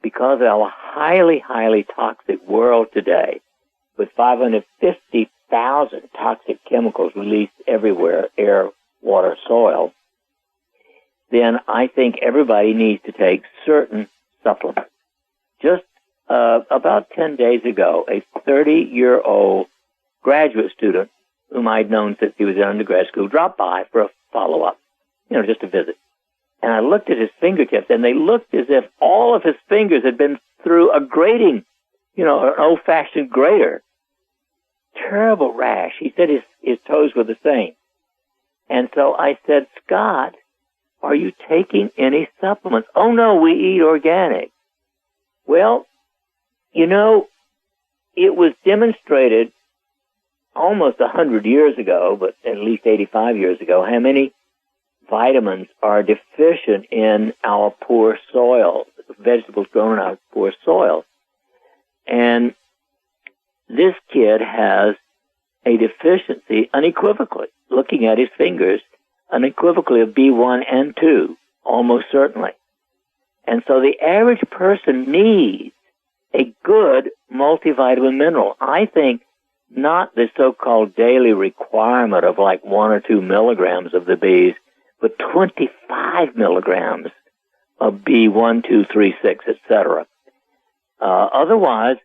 because of our highly, highly toxic world today, with 550,000 toxic chemicals released everywhere, air, water, soil, then I think everybody needs to take certain supplements. Just about 10 days ago, a 30-year-old graduate student whom I'd known since he was in undergrad school dropped by for a follow-up, just a visit. And I looked at his fingertips, and they looked as if all of his fingers had been through a grating, an old-fashioned grater. Terrible rash. He said his toes were the same. And so I said, Scott, are you taking any supplements? Oh, no, we eat organic. Well, it was demonstrated almost 100 years ago, but at least 85 years ago, how many vitamins are deficient in our poor soil, vegetables grown in our poor soil. And this kid has a deficiency unequivocally, looking at his fingers, unequivocally of B1 and 2, almost certainly. And so the average person needs a good multivitamin mineral. I think not the so-called daily requirement of like 1 or 2 milligrams of the Bs, but 25 milligrams of B1, 2, 3, 6, etc. Otherwise,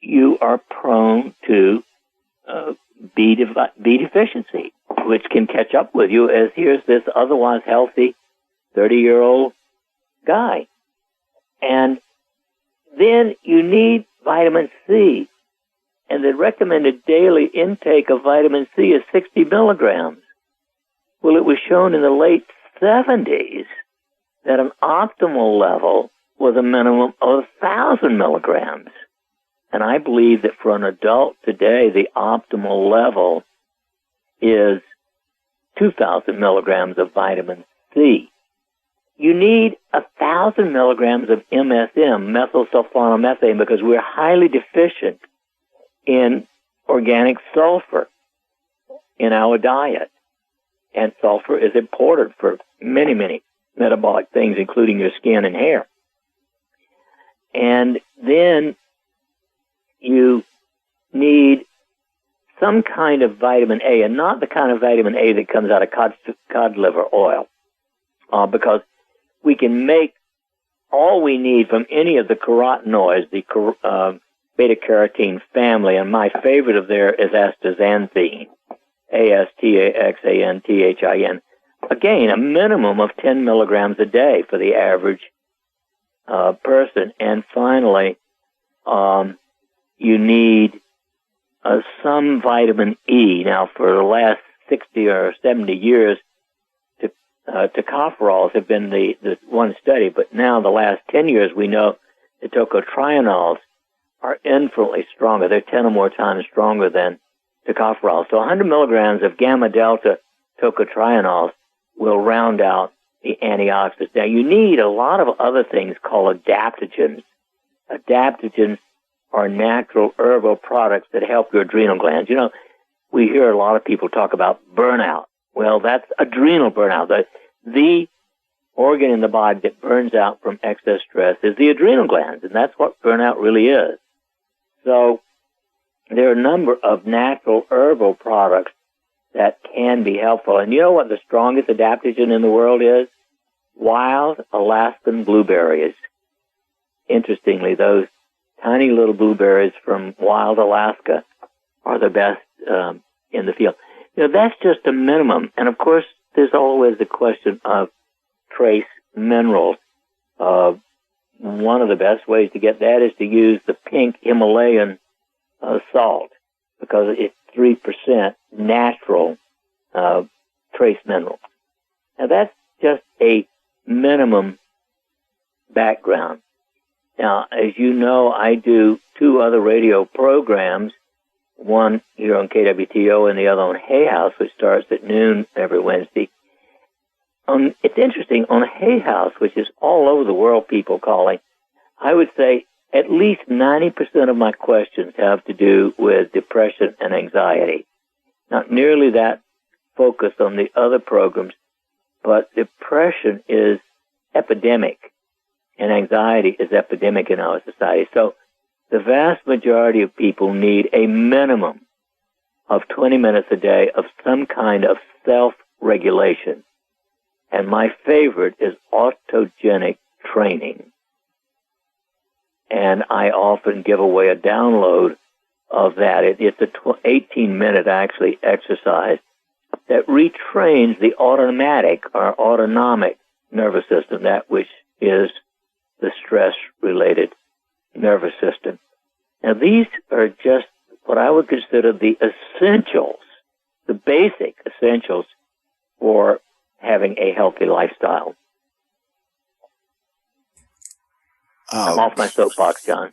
you are prone to B deficiency, which can catch up with you, as here's this otherwise healthy 30-year-old guy. And then you need vitamin C. And the recommended daily intake of vitamin C is 60 milligrams. Well, it was shown in the late 70s that an optimal level was a minimum of 1,000 milligrams. And I believe that for an adult today, the optimal level is 2,000 milligrams of vitamin C. You need 1,000 milligrams of MSM, methylsulfonomethane, because we're highly deficient in organic sulfur in our diet. And sulfur is important for many, many metabolic things, including your skin and hair. And then you need some kind of vitamin A, and not the kind of vitamin A that comes out of cod liver oil, because we can make all we need from any of the carotenoids, the beta-carotene family, and my favorite of there is astaxanthin, astaxanthin. Again, a minimum of 10 milligrams a day for the average person. And finally, you need some vitamin E. Now, for the last 60 or 70 years, tocopherols have been the one study, but now the last 10 years we know the tocotrienols are infinitely stronger. They're 10 or more times stronger than tocopherols. So 100 milligrams of gamma-delta tocotrienols will round out the antioxidants. Now, you need a lot of other things called adaptogens. Adaptogens are natural herbal products that help your adrenal glands. You know, we hear a lot of people talk about burnout. Well, that's adrenal burnout. The organ in the body that burns out from excess stress is the adrenal glands, and that's what burnout really is. So there are a number of natural herbal products that can be helpful. And you know what the strongest adaptogen in the world is? Wild Alaskan blueberries. Interestingly, those tiny little blueberries from wild Alaska are the best in the field. You know, that's just a minimum. And, of course, there's always the question of trace minerals. One of the best ways to get that is to use the pink Himalayan salt, because it's 3% natural trace minerals. Now, that's just a minimum background. Now, as you know, I do 2 other radio programs, one here on KWTO and the other on Hay House, which starts at noon every Wednesday. It's interesting, on Hay House, which is all over the world people calling, I would say at least 90% of my questions have to do with depression and anxiety. Not nearly that focused on the other programs, but depression is epidemic and anxiety is epidemic in our society. So the vast majority of people need a minimum of 20 minutes a day of some kind of self-regulation. And my favorite is autogenic training. And I often give away a download of that. It's a 18-minute actually exercise that retrains the autonomic or autonomic nervous system, that which is the stress-related nervous system. Now, these are just what I would consider the essentials, the basic essentials for having a healthy lifestyle. I'm off my soapbox, John.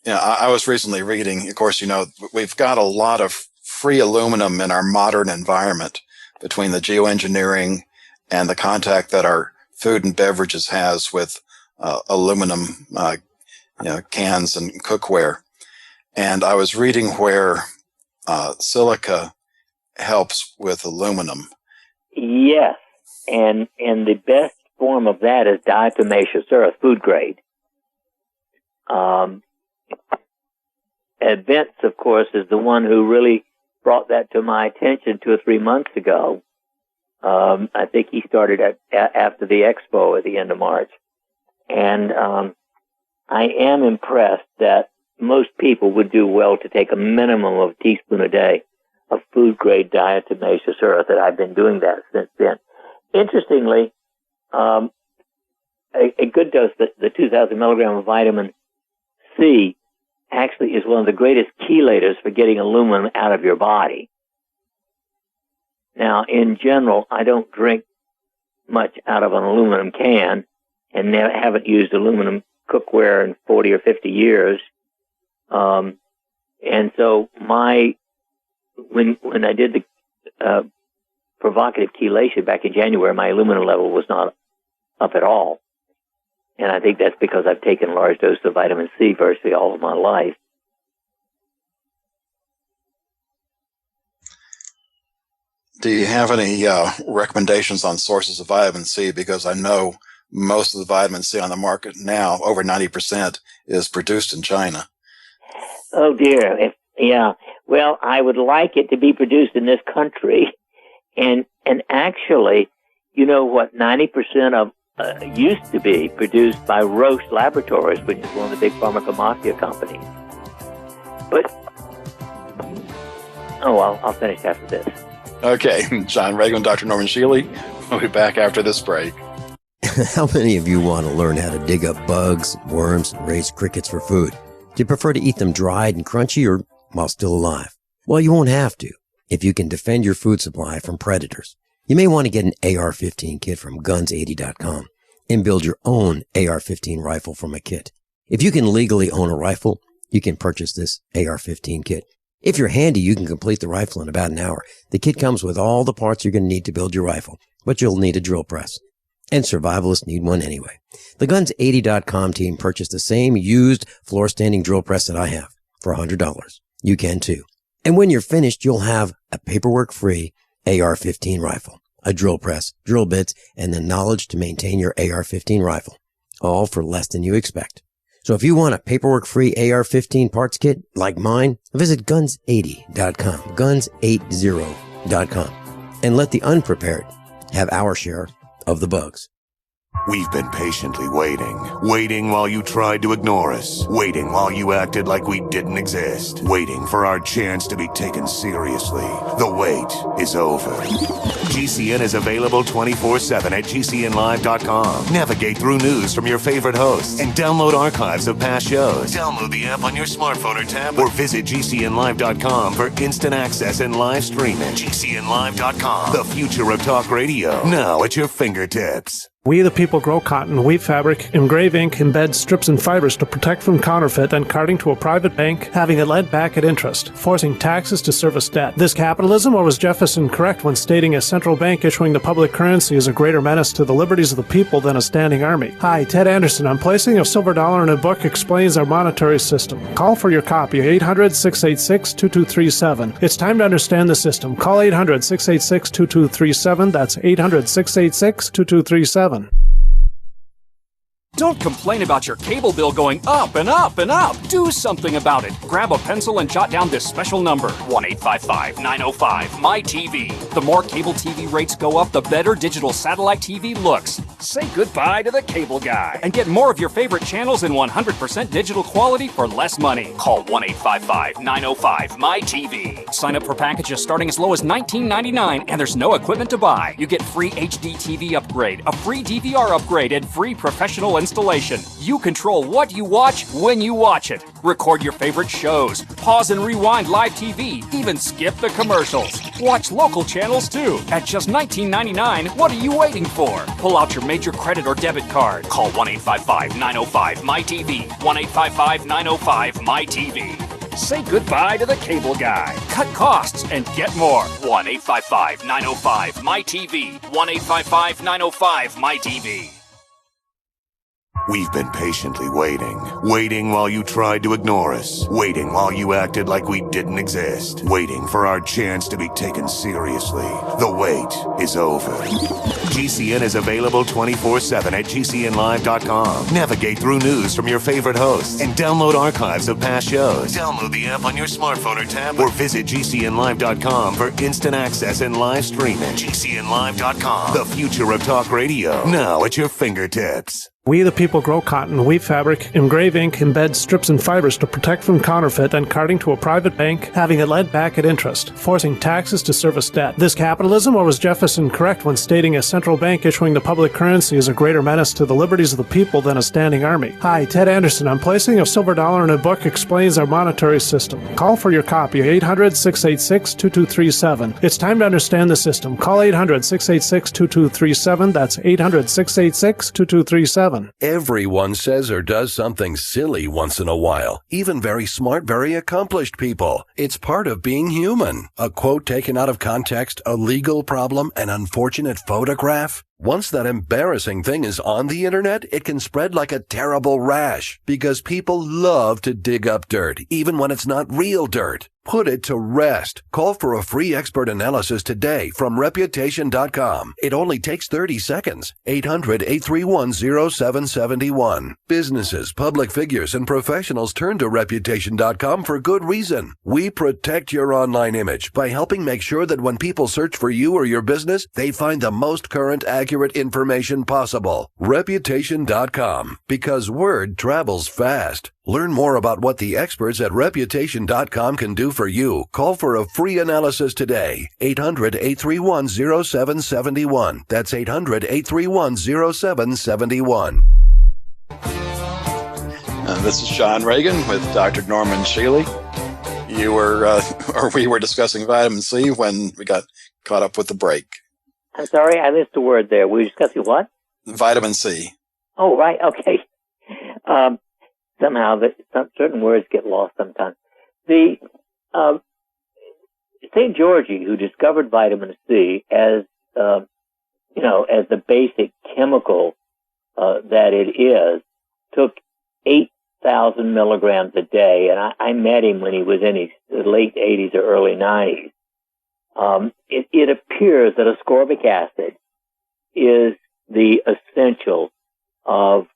Yeah, I was recently reading, of course, you know, we've got a lot of free aluminum in our modern environment between the geoengineering and the contact that our food and beverages has with aluminum cans and cookware. And I was reading where silica helps with aluminum. Yes, and the best form of that is diatomaceous earth, food grade. Vince, of course, is the one who really brought that to my attention 2 or 3 months ago. I think he started after the expo at the end of March. And I am impressed that most people would do well to take a minimum of a teaspoon a day of food-grade diatomaceous earth, and I've been doing that since then. Interestingly, a good dose, the 2,000 milligram of vitamin C, actually is one of the greatest chelators for getting aluminum out of your body. Now, in general, I don't drink much out of an aluminum can and haven't used aluminum cookware in 40 or 50 years. And so when I did the provocative chelation back in January, my aluminum level was not up at all. And I think that's because I've taken large doses of vitamin C virtually all of my life. Do you have any recommendations on sources of vitamin C? Because I know most of the vitamin C on the market now, over 90%, is produced in China. Oh, dear. Yeah. Well, I would like it to be produced in this country. And actually, you know what 90% of used to be produced by Roche Laboratories, which is one of the big pharmacomafia companies. But, I'll finish after this. Okay. John Regan, Dr. Norman Shealy. We'll be back after this break. How many of you want to learn how to dig up bugs, worms, and raise crickets for food? Do you prefer to eat them dried and crunchy or while still alive? Well, you won't have to if you can defend your food supply from predators. You may want to get an AR-15 kit from guns80.com and build your own AR-15 rifle from a kit. If you can legally own a rifle, you can purchase this AR-15 kit. If you're handy, you can complete the rifle in about an hour. The kit comes with all the parts you're going to need to build your rifle, but you'll need a drill press. And survivalists need one anyway. The Guns80.com team purchased the same used floor-standing drill press that I have for $100. You can too. And when you're finished, you'll have a paperwork-free AR-15 rifle, a drill press, drill bits, and the knowledge to maintain your AR-15 rifle, all for less than you expect. So if you want a paperwork-free AR-15 parts kit like mine, visit Guns80.com, Guns80.com, and let the unprepared have our share of the bugs. We've been patiently waiting while you tried to ignore us, waiting while you acted like we didn't exist, waiting for our chance to be taken seriously. The wait is over. GCN is available 24/7 at GCNlive.com. Navigate through news from your favorite hosts and download archives of past shows. Download the app on your smartphone or tablet or visit GCNlive.com for instant access and live streaming. GCNlive.com, the future of talk radio, now at your fingertips. We the people grow cotton, weave fabric, engrave ink, embed strips and fibers to protect from counterfeit and carting to a private bank, having it lent back at interest, forcing taxes to service debt. This capitalism, or was Jefferson correct when stating a central bank issuing the public currency is a greater menace to the liberties of the people than a standing army? Hi, Ted Anderson. I'm placing a silver dollar in a book explains our monetary system. Call for your copy, 800-686-2237. It's time to understand the system. Call 800-686-2237. That's 800-686-2237. Don't complain about your cable bill going up and up and up. Do something about it. Grab a pencil and jot down this special number, 1-855-905-MY-TV. The more cable TV rates go up, the better digital satellite TV looks. Say goodbye to the cable guy and get more of your favorite channels in 100% digital quality for less money. Call 1-855-905-MY-TV. Sign up for packages starting as low as $19.99 and there's no equipment to buy. You get free HD TV upgrade, a free DVR upgrade, and free professional installation. You control what you watch when you watch it. Record your favorite shows, pause and rewind live TV, even skip the commercials. Watch local channels too. At just $19.99, what are you waiting for? Pull out your major credit or debit card. Call 1-855-905-MY-TV. 1-855-905-MY-TV. Say goodbye to the cable guy. Cut costs and get more. 1-855-905-MY-TV. 1-855-905-MY-TV. We've been patiently waiting while you tried to ignore us, waiting while you acted like we didn't exist, waiting for our chance to be taken seriously. The wait is over. GCN is available 24/7 at GCNlive.com. Navigate through news from your favorite hosts and download archives of past shows. Download the app on your smartphone or tablet or visit GCNlive.com for instant access and live streaming. GCNlive.com, the future of talk radio, now at your fingertips. We the people grow cotton, weave fabric, engrave ink, embed strips and fibers to protect from counterfeit, then carting to a private bank, having it led back at interest, forcing taxes to service debt. This capitalism, or was Jefferson correct when stating a central bank issuing the public currency is a greater menace to the liberties of the people than a standing army? Hi, Ted Anderson. I'm placing a silver dollar in a book explains our monetary system. Call for your copy, 800-686-2237. It's time to understand the system. Call 800-686-2237. That's 800-686-2237. Everyone says or does something silly once in a while. Even very smart, very accomplished people. It's part of being human. A quote taken out of context, a legal problem, an unfortunate photograph. Once that embarrassing thing is on the internet, it can spread like a terrible rash because people love to dig up dirt, even when it's not real dirt. Put it to rest. Call for a free expert analysis today from Reputation.com. It only takes 30 seconds. 800-831-0771. Businesses, public figures, and professionals turn to Reputation.com for good reason. We protect your online image by helping make sure that when people search for you or your business, they find the most current, accurate information possible. Reputation.com, because word travels fast. Learn more about what the experts at Reputation.com can do for you. Call for a free analysis today. 800-831-0771. That's 800-831-0771. This is Sean Regan with Dr. Norman Shealy. You were, or we were discussing vitamin C when we got caught up with the break. I'm sorry, I missed a word there. We were discussing what? Vitamin C. Oh, right, okay. Somehow, certain words get lost sometimes. The St. George, who discovered vitamin C as as the basic chemical that it is, took 8,000 milligrams a day, and I met him when he was in his late 80s or early 90s. It appears that ascorbic acid is the essential of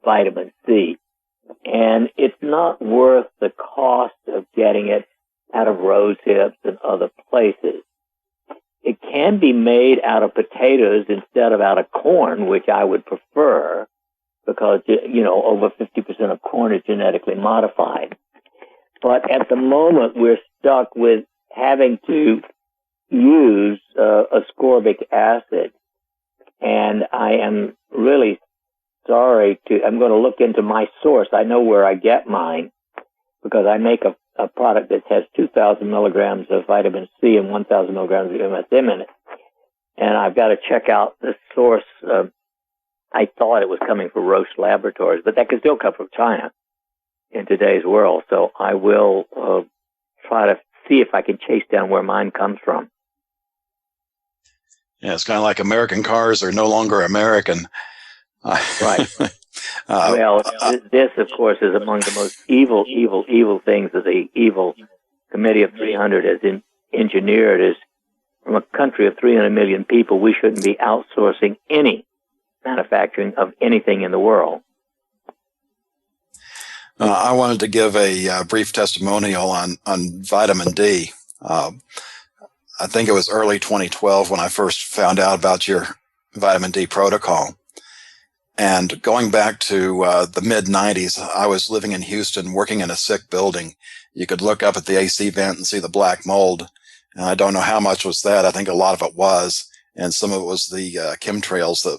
vitamin C, and it's not worth the cost of getting it out of rose hips and other places. It can be made out of potatoes instead of out of corn, which I would prefer, because, over 50% of corn is genetically modified. But at the moment, we're stuck with having to use ascorbic acid, and I am really sorry I'm going to look into my source. I know where I get mine because I make a product that has 2,000 milligrams of vitamin C and 1,000 milligrams of MSM in it. And I've got to check out the source. I thought it was coming from Roche Laboratories, but that could still come from China in today's world. So I will try to see if I can chase down where mine comes from. Yeah, it's kind of like American cars are no longer American. Right. This, of course, is among the most evil things that the evil Committee of 300 has engineered. Is from a country of 300 million people, we shouldn't be outsourcing any manufacturing of anything in the world. I wanted to give a brief testimonial on vitamin D. I think it was early 2012 when I first found out about your vitamin D protocol. And going back to the mid-90s, I was living in Houston, working in a sick building. You could look up at the AC vent and see the black mold. And I don't know how much was that. I think a lot of it was. And some of it was the chemtrails that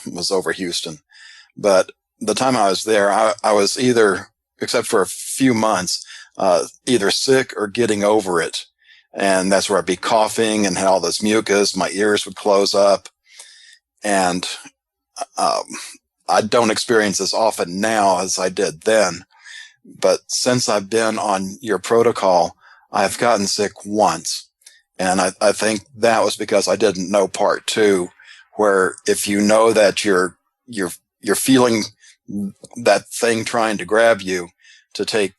was over Houston. But the time I was there, I was either, except for a few months, either sick or getting over it. And that's where I'd be coughing and had all this mucus. My ears would close up. And I don't experience this often now as I did then, but since I've been on your protocol, I've gotten sick once. And I think that was because I didn't know part 2, where if you know that you're feeling that thing trying to grab you, to take,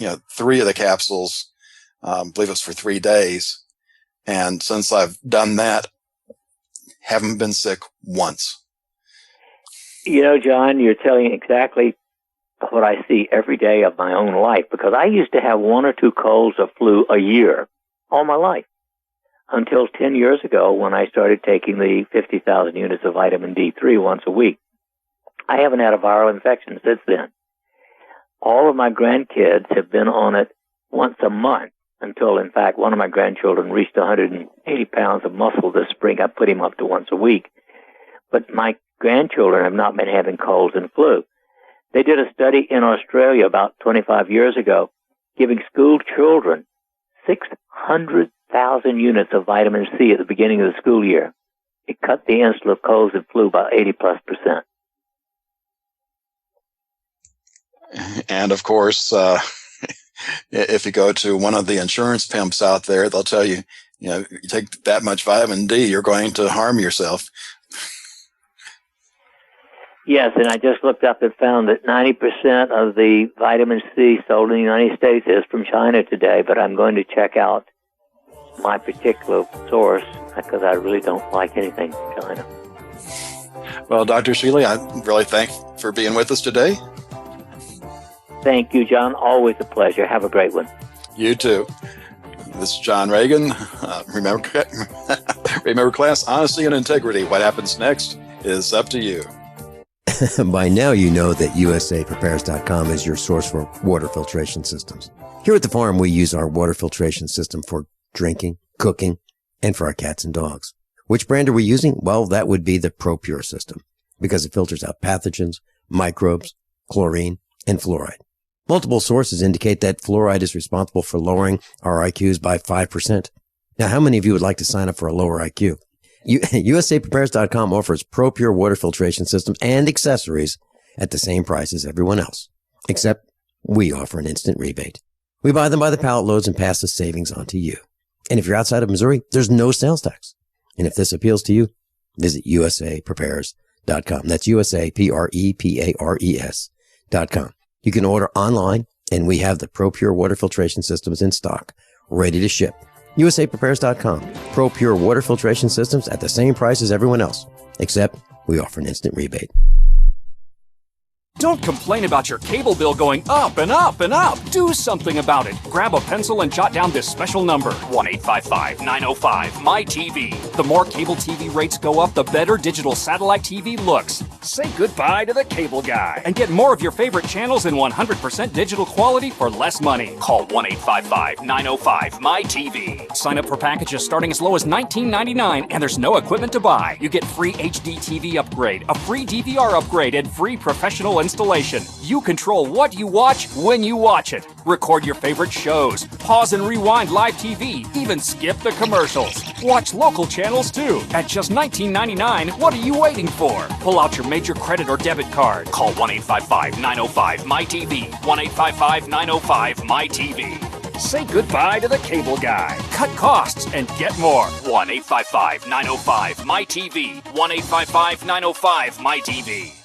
3 of the capsules, I believe it was for 3 days. And since I've done that, haven't been sick once. John, you're telling exactly what I see every day of my own life, because I used to have 1 or 2 colds or flu a year all my life. until 10 years ago when I started taking the 50,000 units of vitamin D3 once a week. I haven't had a viral infection since then. All of my grandkids have been on it once a month until, in fact, one of my grandchildren reached 180 pounds of muscle this spring. I put him up to once a week. But my grandchildren have not been having colds and flu. They did a study in Australia about 25 years ago, giving school children 600,000 units of vitamin C at the beginning of the school year. It cut the incidence of colds and flu by 80+%. And of course, if you go to one of the insurance pimps out there, they'll tell you, you take that much vitamin D, you're going to harm yourself. Yes, and I just looked up and found that 90% of the vitamin C sold in the United States is from China today, but I'm going to check out my particular source because I really don't like anything from China. Well, Dr. Shealy, I really thank you for being with us today. Thank you, John. Always a pleasure. Have a great one. You too. This is John Regan. Remember, class, honesty and integrity. What happens next is up to you. By now, you know that USAPrepares.com is your source for water filtration systems. Here at the farm, we use our water filtration system for drinking, cooking, and for our cats and dogs. Which brand are we using? Well, that would be the ProPure system because it filters out pathogens, microbes, chlorine, and fluoride. Multiple sources indicate that fluoride is responsible for lowering our IQs by 5%. Now, how many of you would like to sign up for a lower IQ? USAPrepares.com offers ProPure water filtration systems and accessories at the same price as everyone else, except we offer an instant rebate. We buy them by the pallet loads and pass the savings on to you. And if you're outside of Missouri, there's no sales tax. And if this appeals to you, visit USAPrepares.com. That's USAPrepares.com. You can order online, and we have the ProPure water filtration systems in stock, ready to ship. USAPrepares.com. ProPure water filtration systems at the same price as everyone else, except we offer an instant rebate. Don't complain about your cable bill going up and up and up. Do something about it. Grab a pencil and jot down this special number, 1-855-905-MY-TV. The more cable TV rates go up, the better digital satellite TV looks. Say goodbye to the cable guy and get more of your favorite channels in 100% digital quality for less money. Call 1-855-905-MY-TV. Sign up for packages starting as low as $19.99 and there's no equipment to buy. You get free HD TV upgrade, a free DVR upgrade, and free professional installation. You control what you watch when you watch it. Record your favorite shows, pause and rewind live TV, even skip the commercials. Watch local channels too. At just $19.99, what are you waiting for? Pull out your major credit or debit card. Call 1-855-905-MY-TV. 1-855-905-MY-TV. Say goodbye to the cable guy. Cut costs and get more. 1-855-905-MY-TV. 1-855-905-MY-TV.